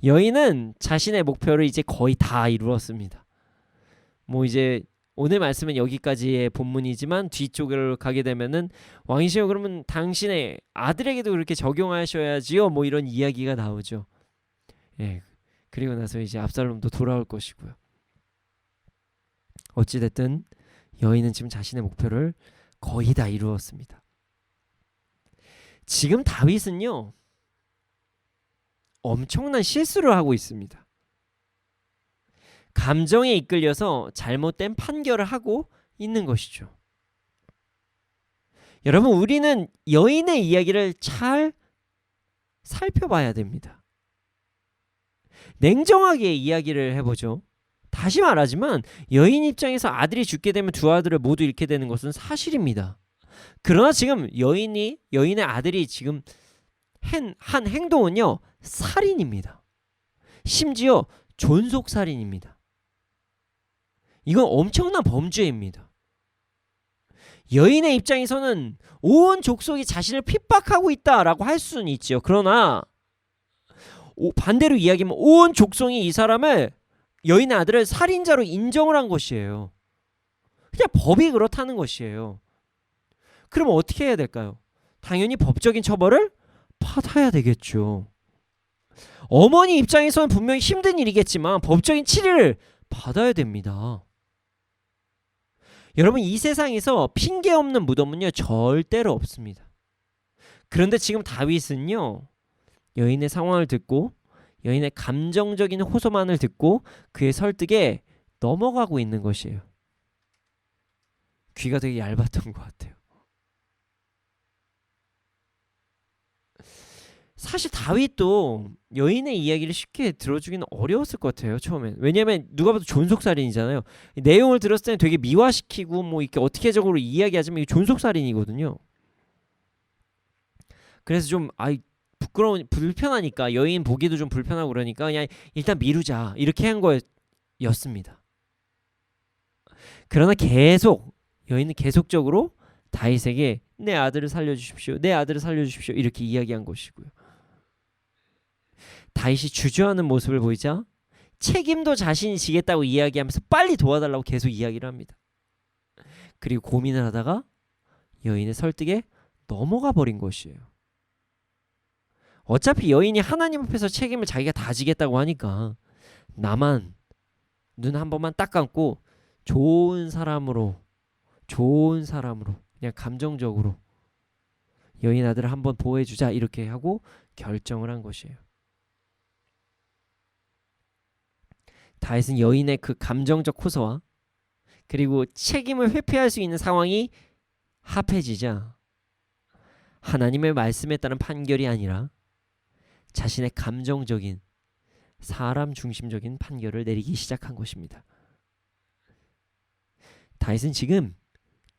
여인은 자신의 목표를 이제 거의 다 이루었습니다. 뭐 이제 오늘 말씀은 여기까지의 본문이지만 뒤쪽으로 가게 되면은 왕이시여 그러면 당신의 아들에게도 그렇게 적용하셔야지요. 뭐 이런 이야기가 나오죠. 예, 그리고 나서 이제 압살롬도 돌아올 것이고요. 어찌됐든 여인은 지금 자신의 목표를 거의 다 이루었습니다. 지금 다윗은요 엄청난 실수를 하고 있습니다. 감정에 이끌려서 잘못된 판결을 하고 있는 것이죠. 여러분, 우리는 여인의 이야기를 잘 살펴봐야 됩니다. 냉정하게 이야기를 해보죠. 다시 말하지만 여인 입장에서 아들이 죽게 되면 두 아들을 모두 잃게 되는 것은 사실입니다. 그러나 지금 여인의 아들이 지금 한 행동은요 살인입니다. 심지어 존속살인입니다. 이건 엄청난 범죄입니다. 여인의 입장에서는 온 족속이 자신을 핍박하고 있다라고 할 수는 있죠. 그러나 반대로 이야기하면 온 족속이 이 사람을 여인의 아들을 살인자로 인정을 한 것이에요. 그냥 법이 그렇다는 것이에요. 그럼 어떻게 해야 될까요? 당연히 법적인 처벌을 받아야 되겠죠. 어머니 입장에서는 분명히 힘든 일이겠지만 법적인 치료를 받아야 됩니다. 여러분, 이 세상에서 핑계 없는 무덤은요 절대로 없습니다. 그런데 지금 다윗은요 여인의 상황을 듣고 여인의 감정적인 호소만을 듣고 그의 설득에 넘어가고 있는 것이에요. 귀가 되게 얇았던 것 같아요. 사실 다윗도 여인의 이야기를 쉽게 들어주기는 어려웠을 것 같아요. 처음엔. 왜냐하면 누가 봐도 존속살인이잖아요. 내용을 들었을 때는 되게 미화시키고 뭐 이렇게 어떻게적으로 이야기하지만 이게 존속살인이거든요. 그래서 좀 불편하니까 여인 보기도 좀 불편하고 그러니까 그냥 일단 미루자 이렇게 한 거였습니다. 그러나 여인은 계속적으로 다윗에게 내 아들을 살려주십시오. 내 아들을 살려주십시오. 이렇게 이야기한 것이고요. 다윗이 주저하는 모습을 보이자 책임도 자신이 지겠다고 이야기하면서 빨리 도와달라고 계속 이야기를 합니다. 그리고 고민을 하다가 여인의 설득에 넘어가 버린 것이에요. 어차피 여인이 하나님 앞에서 책임을 자기가 다 지겠다고 하니까 나만 눈 한 번만 딱 감고 좋은 사람으로 그냥 감정적으로 여인 아들을 한번 보호해주자 이렇게 하고 결정을 한 것이에요. 다윗은 여인의 그 감정적 호소와 그리고 책임을 회피할 수 있는 상황이 합해지자 하나님의 말씀에 따른 판결이 아니라 자신의 감정적인 사람 중심적인 판결을 내리기 시작한 것입니다. 다윗은 지금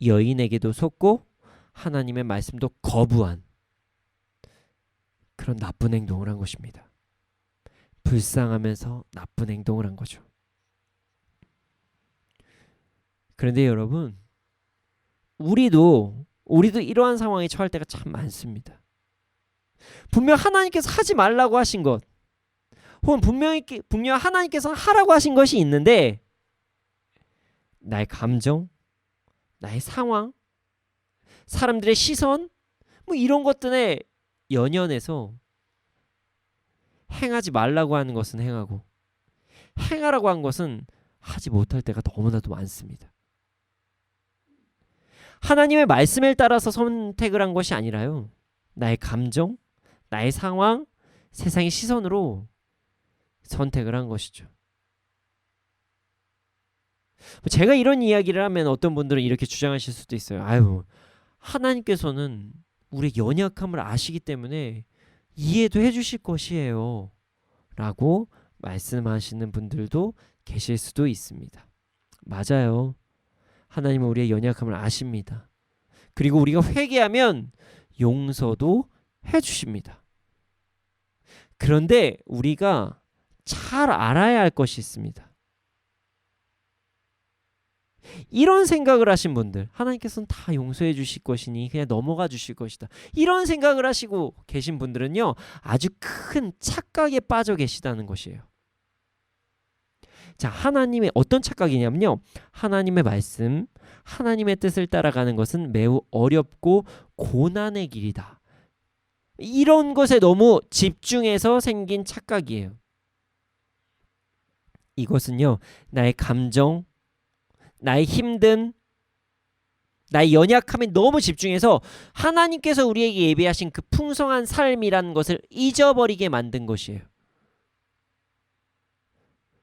여인에게도 속고 하나님의 말씀도 거부한 그런 나쁜 행동을 한 것입니다. 불쌍하면서 나쁜 행동을 한 거죠. 그런데 여러분, 우리도 이러한 상황에 처할 때가 참 많습니다. 분명 하나님께서 하지 말라고 하신 것, 혹은 분명 하나님께서 하라고 하신 것이 있는데 나의 감정, 나의 상황, 사람들의 시선, 뭐 이런 것들에 연연해서 행하지 말라고 하는 것은 행하고 행하라고 한 것은 하지 못할 때가 너무나도 많습니다. 하나님의 말씀을 따라서 선택을 한 것이 아니라요, 나의 감정, 나의 상황, 세상의 시선으로 선택을 한 것이죠. 제가 이런 이야기를 하면 어떤 분들은 이렇게 주장하실 수도 있어요. 아유, 하나님께서는 우리의 연약함을 아시기 때문에 이해도 해주실 것이에요 라고 말씀하시는 분들도 계실 수도 있습니다. 맞아요. 하나님은 우리의 연약함을 아십니다. 그리고 우리가 회개하면 용서도 해주십니다. 그런데 우리가 잘 알아야 할 것이 있습니다. 이런 생각을 하신 분들, 하나님께서는 다 용서해 주실 것이니 그냥 넘어가 주실 것이다, 이런 생각을 하시고 계신 분들은요, 아주 큰 착각에 빠져 계시다는 것이에요. 자, 하나님의 어떤 착각이냐면요, 하나님의 말씀, 하나님의 뜻을 따라가는 것은 매우 어렵고 고난의 길이다, 이런 것에 너무 집중해서 생긴 착각이에요. 이것은요, 나의 감정, 나의 힘든, 나의 연약함에 너무 집중해서 하나님께서 우리에게 예비하신 그 풍성한 삶이라는 것을 잊어버리게 만든 것이에요.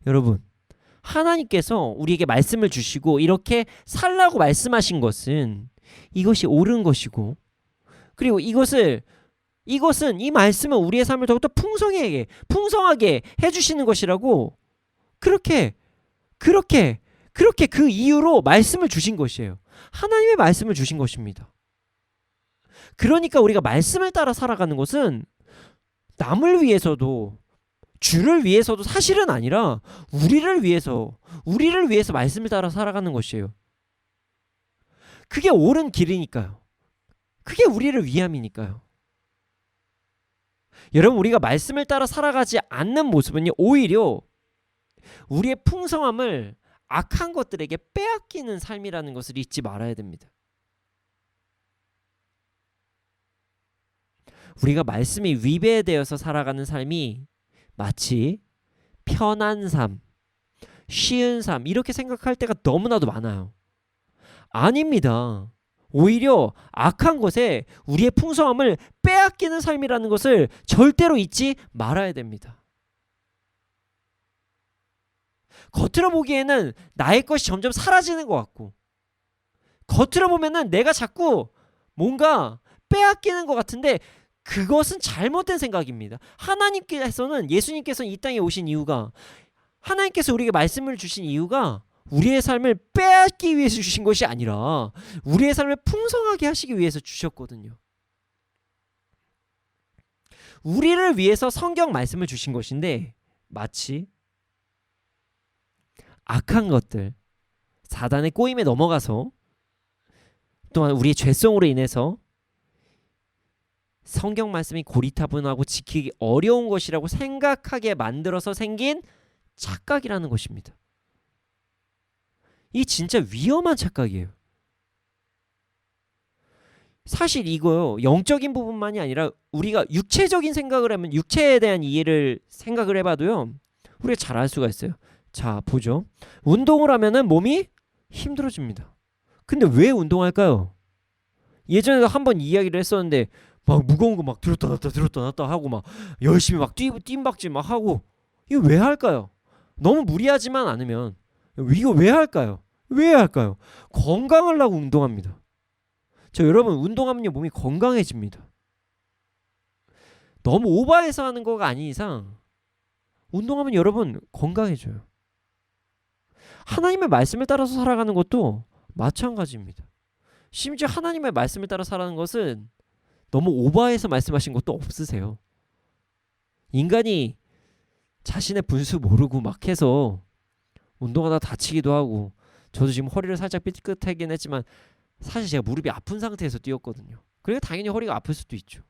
여러분, 하나님께서 우리에게 말씀을 주시고 이렇게 살라고 말씀하신 것은 이것이 옳은 것이고, 그리고 이것은 이 말씀은 우리의 삶을 더욱더 풍성하게 해주시는 것이라고 그렇게 그 이유로 말씀을 주신 것이에요. 하나님의 말씀을 주신 것입니다. 그러니까 우리가 말씀을 따라 살아가는 것은 남을 위해서도 주를 위해서도 사실은 아니라 우리를 위해서 말씀을 따라 살아가는 것이에요. 그게 옳은 길이니까요. 그게 우리를 위함이니까요. 여러분, 우리가 말씀을 따라 살아가지 않는 모습은요, 오히려 우리의 풍성함을 악한 것들에게 빼앗기는 삶이라는 것을 잊지 말아야 됩니다. 우리가 말씀이 위배되어서 살아가는 삶이 마치 편한 삶, 쉬운 삶, 이렇게 생각할 때가 너무나도 많아요. 아닙니다. 오히려 악한 것에 우리의 풍성함을 빼앗기는 삶이라는 것을 절대로 잊지 말아야 됩니다. 겉으로 보기에는 나의 것이 점점 사라지는 것 같고, 겉으로 보면은 내가 자꾸 뭔가 빼앗기는 것 같은데 그것은 잘못된 생각입니다. 예수님께서는 이 땅에 오신 이유가, 하나님께서 우리에게 말씀을 주신 이유가 우리의 삶을 빼앗기 위해서 주신 것이 아니라 우리의 삶을 풍성하게 하시기 위해서 주셨거든요. 우리를 위해서 성경 말씀을 주신 것인데 마치 악한 것들, 사단의 꼬임에 넘어가서, 또한 우리의 죄성으로 인해서 성경 말씀이 고리타분하고 지키기 어려운 것이라고 생각하게 만들어서 생긴 착각이라는 것입니다. 이 진짜 위험한 착각이에요. 사실 이거요, 영적인 부분만이 아니라 우리가 육체적인 생각을 하면, 육체에 대한 이해를 생각을 해봐도요, 우리가 잘 알 수가 있어요. 자, 보죠. 운동을 하면은 몸이 힘들어집니다. 근데 왜 운동할까요? 예전에도 한번 이야기를 했었는데 막 무거운 거 막 들었다 놨다 하고 막 열심히 막 뜀박질 막 하고, 이거 왜 할까요? 너무 무리하지만 않으면 이거 왜 할까요? 왜 할까요? 건강하려고 운동합니다. 여러분, 운동하면요 몸이 건강해집니다. 너무 오버해서 하는 거가 아닌 이상 운동하면 여러분 건강해져요. 하나님의 말씀을 따라서 살아가는 것도 마찬가지입니다. 심지어 하나님의 말씀을 따라 살아가는 것은 너무 오버해서 말씀하신 것도 없으세요. 인간이 자신의 분수 모르고 막 해서 운동하다 다치기도 하고 저도 지금 허리를 살짝 삐끗하긴 했지만 사실 제가 무릎이 아픈 상태에서 뛰었거든요. 그러니까 당연히 허리가 아플 수도 있죠.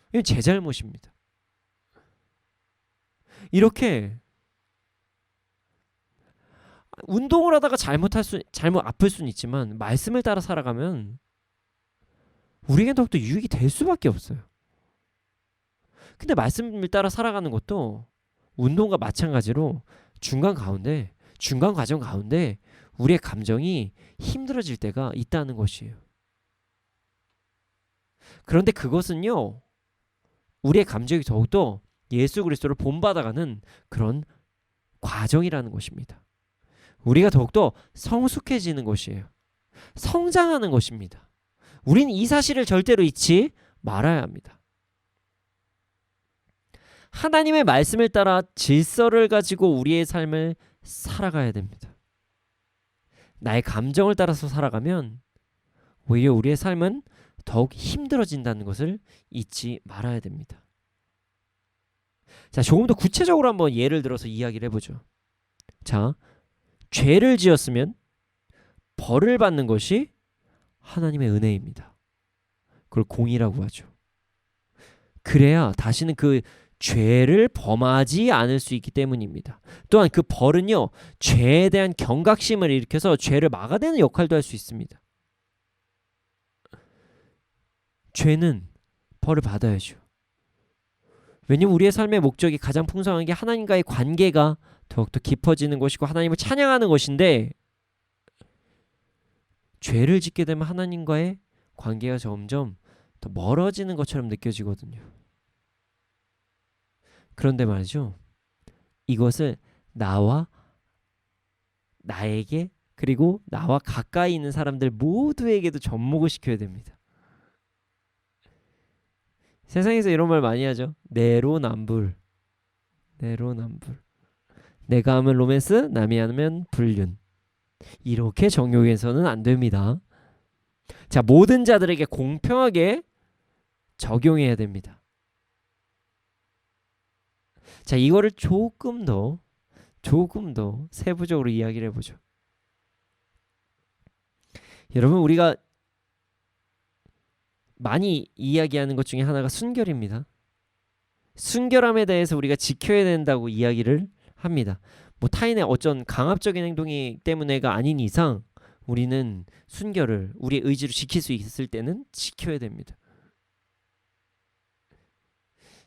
이건 제 잘못입니다. 이렇게 운동을 하다가 잘못 아플 수는 있지만 말씀을 따라 살아가면 우리에겐 더욱더 유익이 될 수밖에 없어요. 근데 말씀을 따라 살아가는 것도 운동과 마찬가지로 중간 과정 가운데 우리의 감정이 힘들어질 때가 있다는 것이에요. 그런데 그것은요, 우리의 감정이 더욱더 예수 그리스도를 본받아가는 그런 과정이라는 것입니다. 우리가 더욱더 성숙해지는 것이에요. 성장하는 것입니다. 우린 이 사실을 절대로 잊지 말아야 합니다. 하나님의 말씀을 따라 질서를 가지고 우리의 삶을 살아가야 됩니다. 나의 감정을 따라서 살아가면 오히려 우리의 삶은 더욱 힘들어진다는 것을 잊지 말아야 됩니다. 자, 조금 더 구체적으로 한번 예를 들어서 이야기를 해보죠. 자, 죄를 지었으면 벌을 받는 것이 하나님의 은혜입니다. 그걸 공의라고 하죠. 그래야 다시는 그 죄를 범하지 않을 수 있기 때문입니다. 또한 그 벌은요, 죄에 대한 경각심을 일으켜서 죄를 막아내는 역할도 할 수 있습니다. 죄는 벌을 받아야죠. 왜냐면 우리의 삶의 목적이 가장 풍성한 게 하나님과의 관계가 더욱더 깊어지는 것이고 하나님을 찬양하는 것인데, 죄를 짓게 되면 하나님과의 관계가 점점 더 멀어지는 것처럼 느껴지거든요. 그런데 말이죠, 이것을 나에게 그리고 나와 가까이 있는 사람들 모두에게도 접목을 시켜야 됩니다. 세상에서 이런 말 많이 하죠. 내로남불. 내가 하면 로맨스, 남이 하면 불륜. 이렇게 정욕해서는 안 됩니다. 자, 모든 자들에게 공평하게 적용해야 됩니다. 자, 이거를 조금 더 세부적으로 이야기를 해보죠. 여러분, 우리가 많이 이야기하는 것 중에 하나가 순결입니다. 순결함에 대해서 우리가 지켜야 된다고 이야기를 합니다. 뭐 타인의 어떤 강압적인 행동이 때문에가 아닌 이상 우리는 순결을 우리의 의지로 지킬 수 있을 때는 지켜야 됩니다.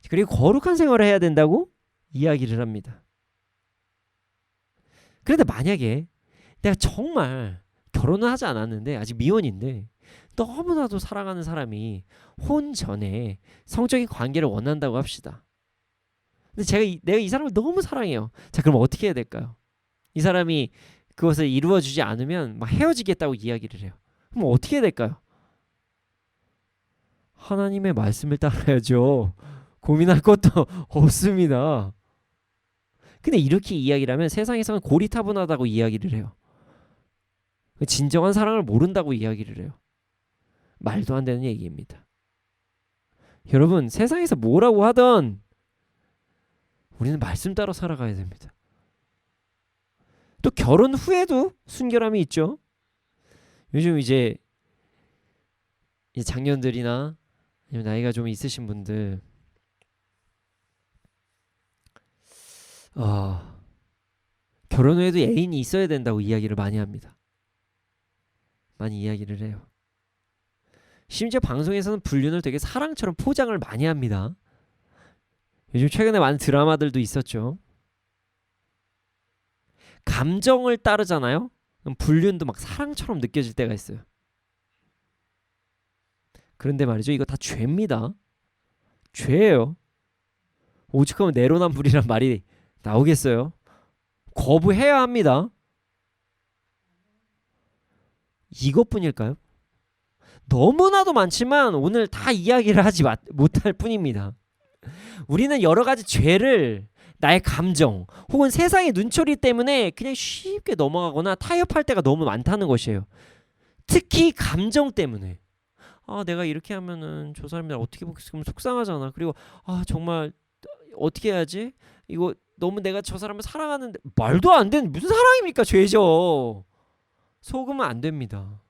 그리고 거룩한 생활을 해야 된다고 이야기를 합니다. 그런데 만약에 내가 정말 결혼을 하지 않았는데 아직 미혼인데 너무나도 사랑하는 사람이 혼 전에 성적인 관계를 원한다고 합시다. 근데 내가 이 사람을 너무 사랑해요. 자, 그럼 어떻게 해야 될까요? 이 사람이 그것을 이루어주지 않으면 막 헤어지겠다고 이야기를 해요. 그럼 어떻게 해야 될까요? 하나님의 말씀을 따라야죠. 고민할 것도 없습니다. 근데 이렇게 이야기를 하면 세상에서는 고리타분하다고 이야기를 해요. 진정한 사랑을 모른다고 이야기를 해요. 말도 안 되는 얘기입니다. 여러분, 세상에서 뭐라고 하던 우리는 말씀 따라 살아가야 됩니다. 또 결혼 후에도 순결함이 있죠. 요즘 이제 장년들이나 아니면 나이가 좀 있으신 분들 결혼 후에도 애인이 있어야 된다고 이야기를 많이 합니다. 많이 이야기를 해요. 심지어 방송에서는 불륜을 되게 사랑처럼 포장을 많이 합니다. 요즘 최근에 많은 드라마들도 있었죠. 감정을 따르잖아요. 그럼 불륜도 막 사랑처럼 느껴질 때가 있어요. 그런데 말이죠, 이거 다 죄입니다. 죄예요. 오죽하면 내로남불이란 말이 나오겠어요. 거부해야 합니다. 이것뿐일까요? 너무나도 많지만 오늘 다 이야기를 하지 못할 뿐입니다. 우리는 여러 가지 죄를 나의 감정 혹은 세상의 눈초리 때문에 그냥 쉽게 넘어가거나 타협할 때가 너무 많다는 것이에요. 특히 감정 때문에. 내가 이렇게 하면은 저 사람들 어떻게 보면 속상하잖아. 그리고 정말 어떻게 해야지? 이거 너무 내가 저 사람을 사랑하는데 말도 안 되는 무슨 사랑입니까? 죄죠. 속으면 안 됩니다.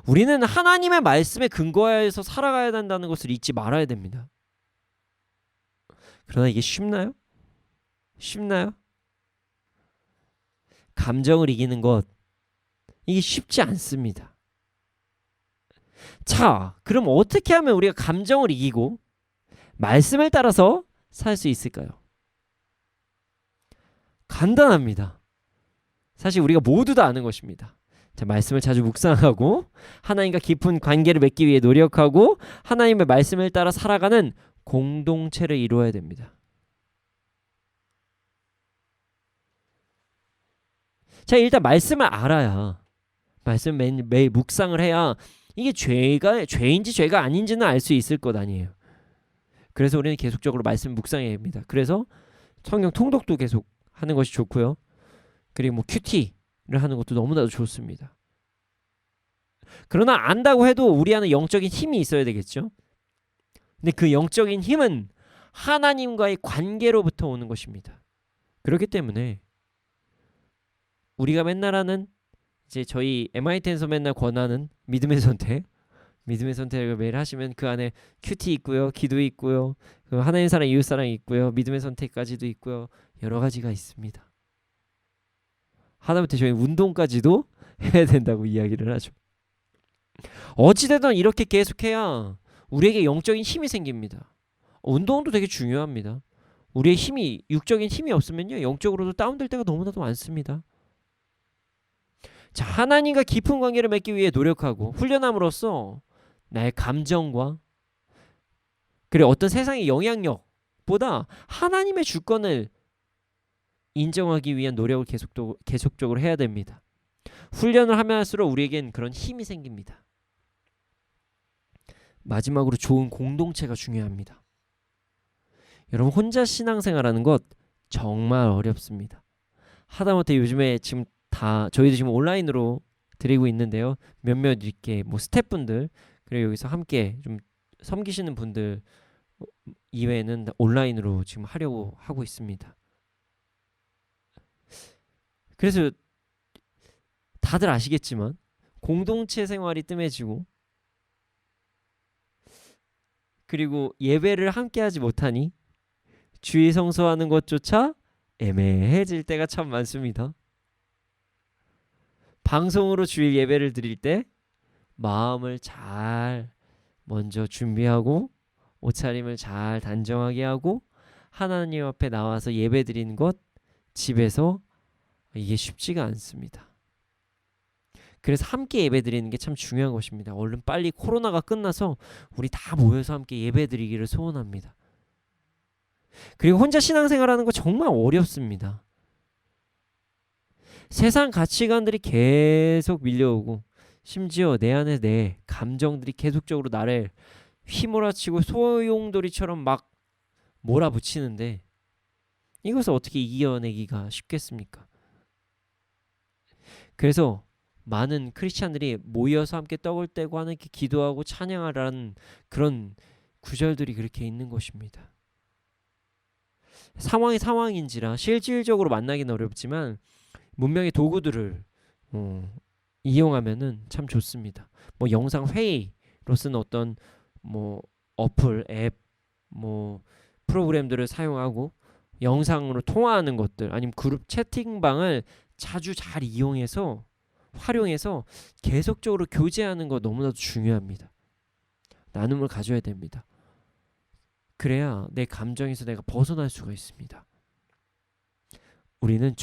우리는 하나님의 말씀에 근거해서 살아가야 된다는 것을 잊지 말아야 됩니다. 그러나 이게 쉽나요? 쉽나요? 감정을 이기는 것, 이게 쉽지 않습니다. 자, 그럼 어떻게 하면 우리가 감정을 이기고 말씀을 따라서 살 수 있을까요? 간단합니다. 사실 우리가 모두 다 아는 것입니다. 자, 말씀을 자주 묵상하고 하나님과 깊은 관계를 맺기 위해 노력하고 하나님의 말씀을 따라 살아가는 공동체를 이루어야 됩니다. 자, 일단 말씀을 알아야, 말씀 매일 묵상을 해야 이게 죄인지 죄가 아닌지는 알 수 있을 것 아니에요. 그래서 우리는 계속적으로 말씀 묵상해야 합니다. 그래서 성경 통독도 계속 하는 것이 좋고요. 그리고 뭐 큐티를 하는 것도 너무나도 좋습니다. 그러나 안다고 해도 우리 안에 영적인 힘이 있어야 되겠죠. 근데 그 영적인 힘은 하나님과의 관계로부터 오는 것입니다. 그렇기 때문에 우리가 맨날 하는, 이제 저희 MIT에서 맨날 권하는 믿음의 선택을 매일 하시면 그 안에 큐티 있고요, 기도 있고요, 하나님 사랑, 이웃 사랑이 있고요, 믿음의 선택까지도 있고요, 여러 가지가 있습니다. 하다못해 저희 운동까지도 해야 된다고 이야기를 하죠. 어찌되든 이렇게 계속해야 우리에게 영적인 힘이 생깁니다. 운동도 되게 중요합니다. 우리의 힘이, 육적인 힘이 없으면요, 영적으로도 다운될 때가 너무나도 많습니다. 자, 하나님과 깊은 관계를 맺기 위해 노력하고 훈련함으로써 나의 감정과 그리고 어떤 세상의 영향력보다 하나님의 주권을 인정하기 위한 노력을 계속적으로 해야 됩니다. 훈련을 하면 할수록 우리에겐 그런 힘이 생깁니다. 마지막으로 좋은 공동체가 중요합니다. 여러분, 혼자 신앙생활하는 것 정말 어렵습니다. 하다못해 요즘에 지금 저희도 지금 온라인으로 드리고 있는데요. 몇몇 이렇게 뭐 스태프분들, 그리고 여기서 함께 좀 섬기시는 분들 이외에는 온라인으로 지금 하려고 하고 있습니다. 그래서 다들 아시겠지만 공동체 생활이 뜸해지고 그리고 예배를 함께 하지 못하니 주일 성수하는 것조차 애매해질 때가 참 많습니다. 방송으로 주일 예배를 드릴 때 마음을 잘 먼저 준비하고 옷차림을 잘 단정하게 하고 하나님 앞에 나와서 예배 드리는 것, 집에서 이게 쉽지가 않습니다. 그래서 함께 예배 드리는 게 참 중요한 것입니다. 얼른 빨리 코로나가 끝나서 우리 다 모여서 함께 예배 드리기를 소원합니다. 그리고 혼자 신앙생활하는 거 정말 어렵습니다. 세상 가치관들이 계속 밀려오고 심지어 내 안에 내 감정들이 계속적으로 나를 휘몰아치고 소용돌이처럼 막 몰아붙이는데 이것을 어떻게 이겨내기가 쉽겠습니까? 그래서 많은 크리스찬들이 모여서 함께 떡을 떼고 하나님께 기도하고 찬양하라는 그런 구절들이 그렇게 있는 것입니다. 상황이 상황인지라 실질적으로 만나기는 어렵지만 문명의 도구들을 이용하면은 참 좋습니다. 뭐 영상 회의로 쓰는 어떤 뭐 어플, 앱, 뭐 프로그램들을 사용하고 영상으로 통화하는 것들, 아니면 그룹 채팅방을 자주 잘 이용해서 활용해서 계속적으로 교제하는 거 너무나도 중요합니다. 나눔을 가져야 됩니다. 그래야 내 감정에서 내가 벗어날 수가 있습니다. 우리는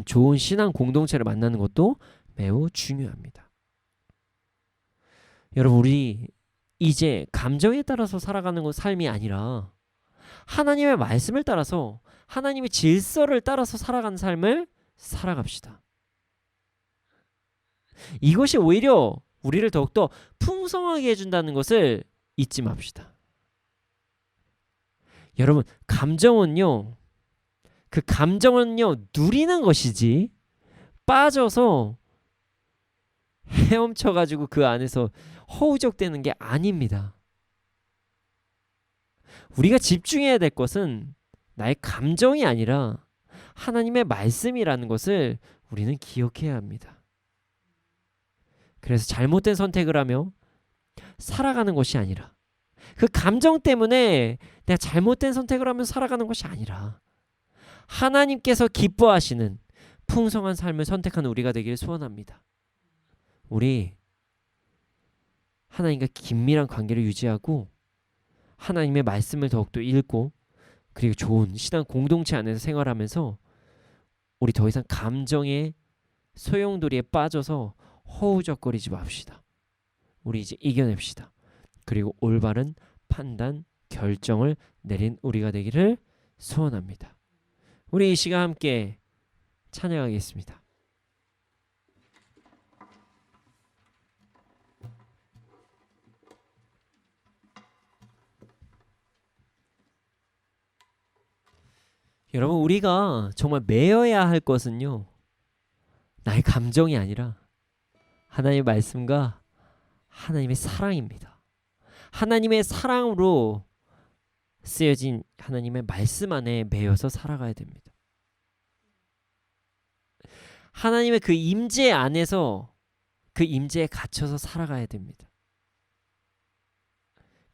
좋은 신앙 공동체를 만나는 것도 매우 중요합니다. 여러분, 우리 이제 감정에 따라서 살아가는 것 삶이 아니라 하나님의 말씀을 따라서 하나님의 질서를 따라서 살아가는 삶을 살아갑시다. 이것이 오히려 우리를 더욱더 풍성하게 해준다는 것을 잊지 맙시다. 여러분, 그 감정은요 누리는 것이지 빠져서 헤엄쳐가지고 그 안에서 허우적대는 게 아닙니다. 우리가 집중해야 될 것은 나의 감정이 아니라 하나님의 말씀이라는 것을 우리는 기억해야 합니다. 그래서 잘못된 선택을 하며 살아가는 것이 아니라, 그 감정 때문에 내가 잘못된 선택을 하며 살아가는 것이 아니라 하나님께서 기뻐하시는 풍성한 삶을 선택하는 우리가 되기를 소원합니다. 우리 하나님과 긴밀한 관계를 유지하고 하나님의 말씀을 더욱더 읽고 그리고 좋은 신앙 공동체 안에서 생활하면서 우리 더 이상 감정의 소용돌이에 빠져서 허우적거리지 맙시다. 우리 이제 이겨냅시다. 그리고 올바른 판단, 결정을 내린 우리가 되기를 소원합니다. 우리 이 시간 함께 찬양하겠습니다. 여러분, 우리가 정말 매여야 할 것은요, 나의 감정이 아니라 하나님의 말씀과 하나님의 사랑입니다. 하나님의 사랑으로 쓰여진 하나님의 말씀 안에 매여서 살아가야 됩니다. 하나님의 그 임재 안에서 그 임재에 갇혀서 살아가야 됩니다.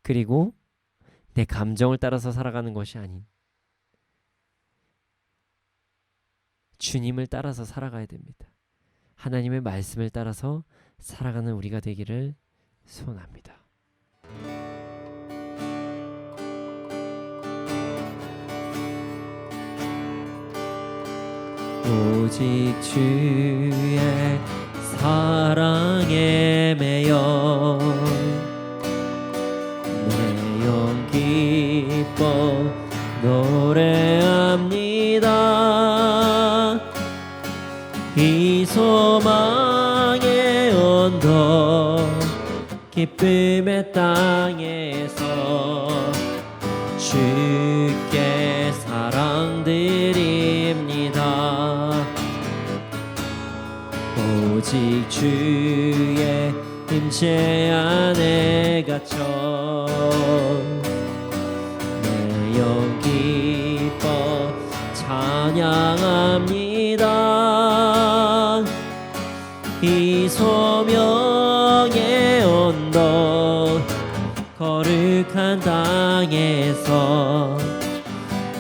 그리고 내 감정을 따라서 살아가는 것이 아닌 주님을 따라서 살아가야 됩니다. 하나님의 말씀을 따라서 살아가는 우리가 되기를 소원합니다. 오직 주의 사랑에 매여 내 영 기뻐 노래합니다. 이 소망의 언덕 기쁨의 땅에서 주께 사랑드립니다. 오직 주의 임재 안에 갇혀 내 영 기뻐 찬양합니다. 이 소명의 언덕 거룩한 땅에서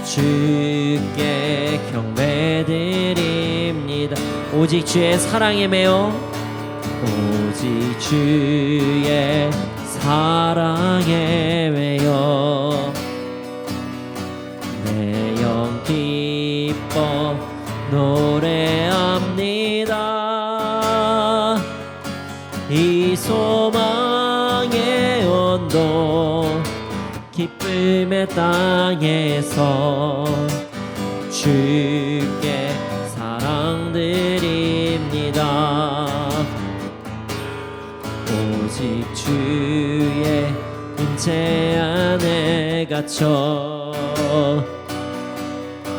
주께 경배드립니다. 오직 주의 사랑에 매여 오직 주의 사랑에 매여 내 영 기뻐 노래합니다. 이 소망의 언덕 기쁨의 땅에서 주께 사랑드립니다. 오직 주의 임재 안에 갇혀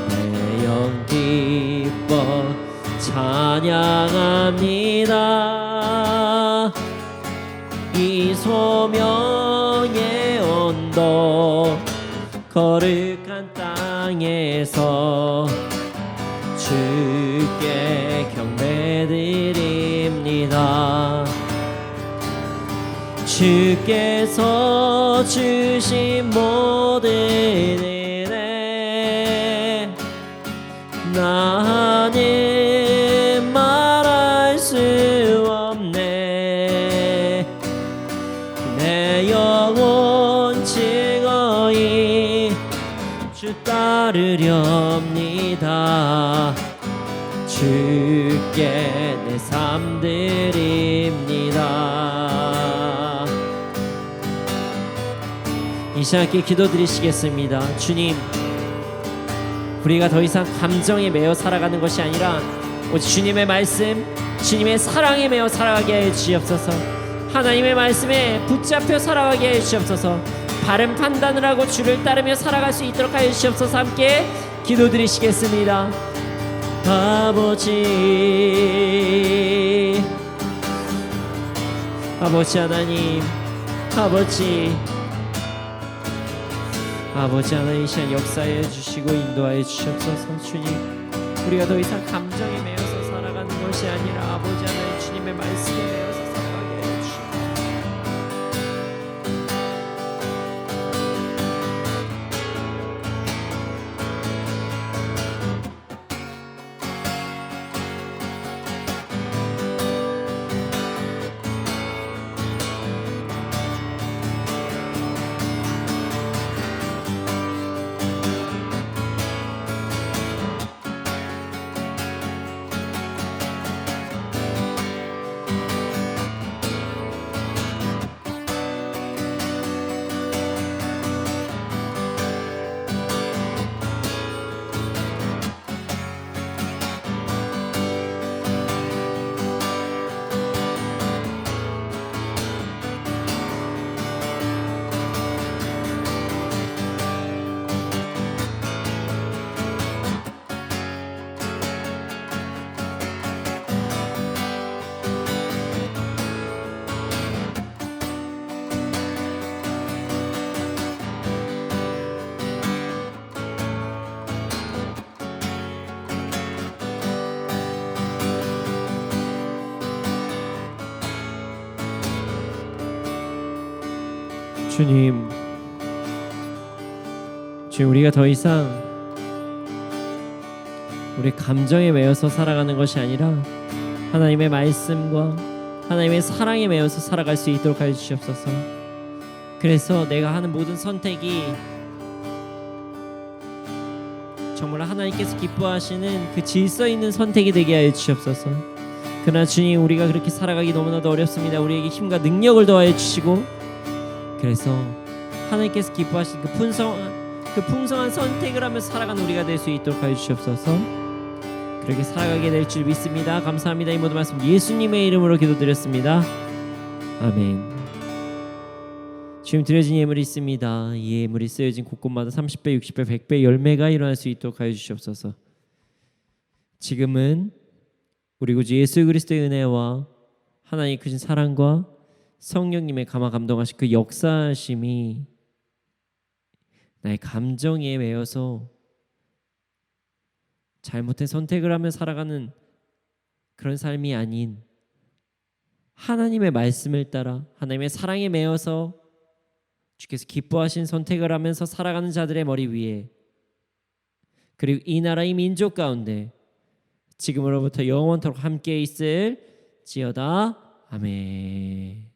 내 영 기뻐 찬양합니다. 이 소명의 언덕 거룩한 땅에서 주께 경배드립니다. 주께서 주신 모든 은혜 나는 말할 수 없네. 내 영혼 즐거이 주 따르렵니다. 주께 내 삶 드립니다. 이 시간께 기도드리시겠습니다. 주님, 우리가 더 이상 감정에 매여 살아가는 것이 아니라 오직 주님의 말씀, 주님의 사랑에 매여 살아가게 하여 주시옵소서. 하나님의 말씀에 붙잡혀 살아가게 하여 주시옵소서. 바른 판단을 하고 주를 따르며 살아갈 수 있도록 하여 주시옵소서. 함께 기도드리시겠습니다. 아버지 하나님, 아버지 하나님, 이 시간 역사해 주시고 인도하여 주시옵소서. 주님, 우리가 더 이상 감정에 매여서 살아가는 아버지 하나님 주님의 말씀에 매여서 살아가게 해주시고 주님, 우리가 더 이상 우리 감정에 매여서 살아가는 것이 아니라 하나님의 말씀과 하나님의 사랑에 매여서 살아갈 수 있도록 하여 주시옵소서. 그래서 내가 하는 모든 선택이 정말 하나님께서 기뻐하시는 그 질서 있는 선택이 되게 하여 주시옵소서. 그러나 주님, 우리가 그렇게 살아가기 너무나도 어렵습니다. 우리에게 힘과 능력을 더하여 주시고, 그래서 하나님께서 기뻐하신 그 풍성한 선택을 하며 살아가는 우리가 될 수 있도록 하여 주시옵소서. 그렇게 살아가게 될 줄 믿습니다. 감사합니다. 이 모든 말씀 예수님의 이름으로 기도드렸습니다. 아멘. 지금 드려진 예물이 있습니다. 이 예물이 쓰여진 곳곳마다 30배, 60배, 100배 열매가 일어날 수 있도록 하여 주시옵소서. 지금은 우리 구주 예수 그리스도의 은혜와 하나님의 크신 사랑과 성령님의 감화 감동하신 그 역사하심이 나의 감정에 매여서 잘못된 선택을 하며 살아가는 그런 삶이 아닌 하나님의 말씀을 따라 하나님의 사랑에 매여서 주께서 기뻐하신 선택을 하면서 살아가는 자들의 머리 위에, 그리고 이 나라 이 민족 가운데 지금으로부터 영원토록 함께 있을지어다. 아멘.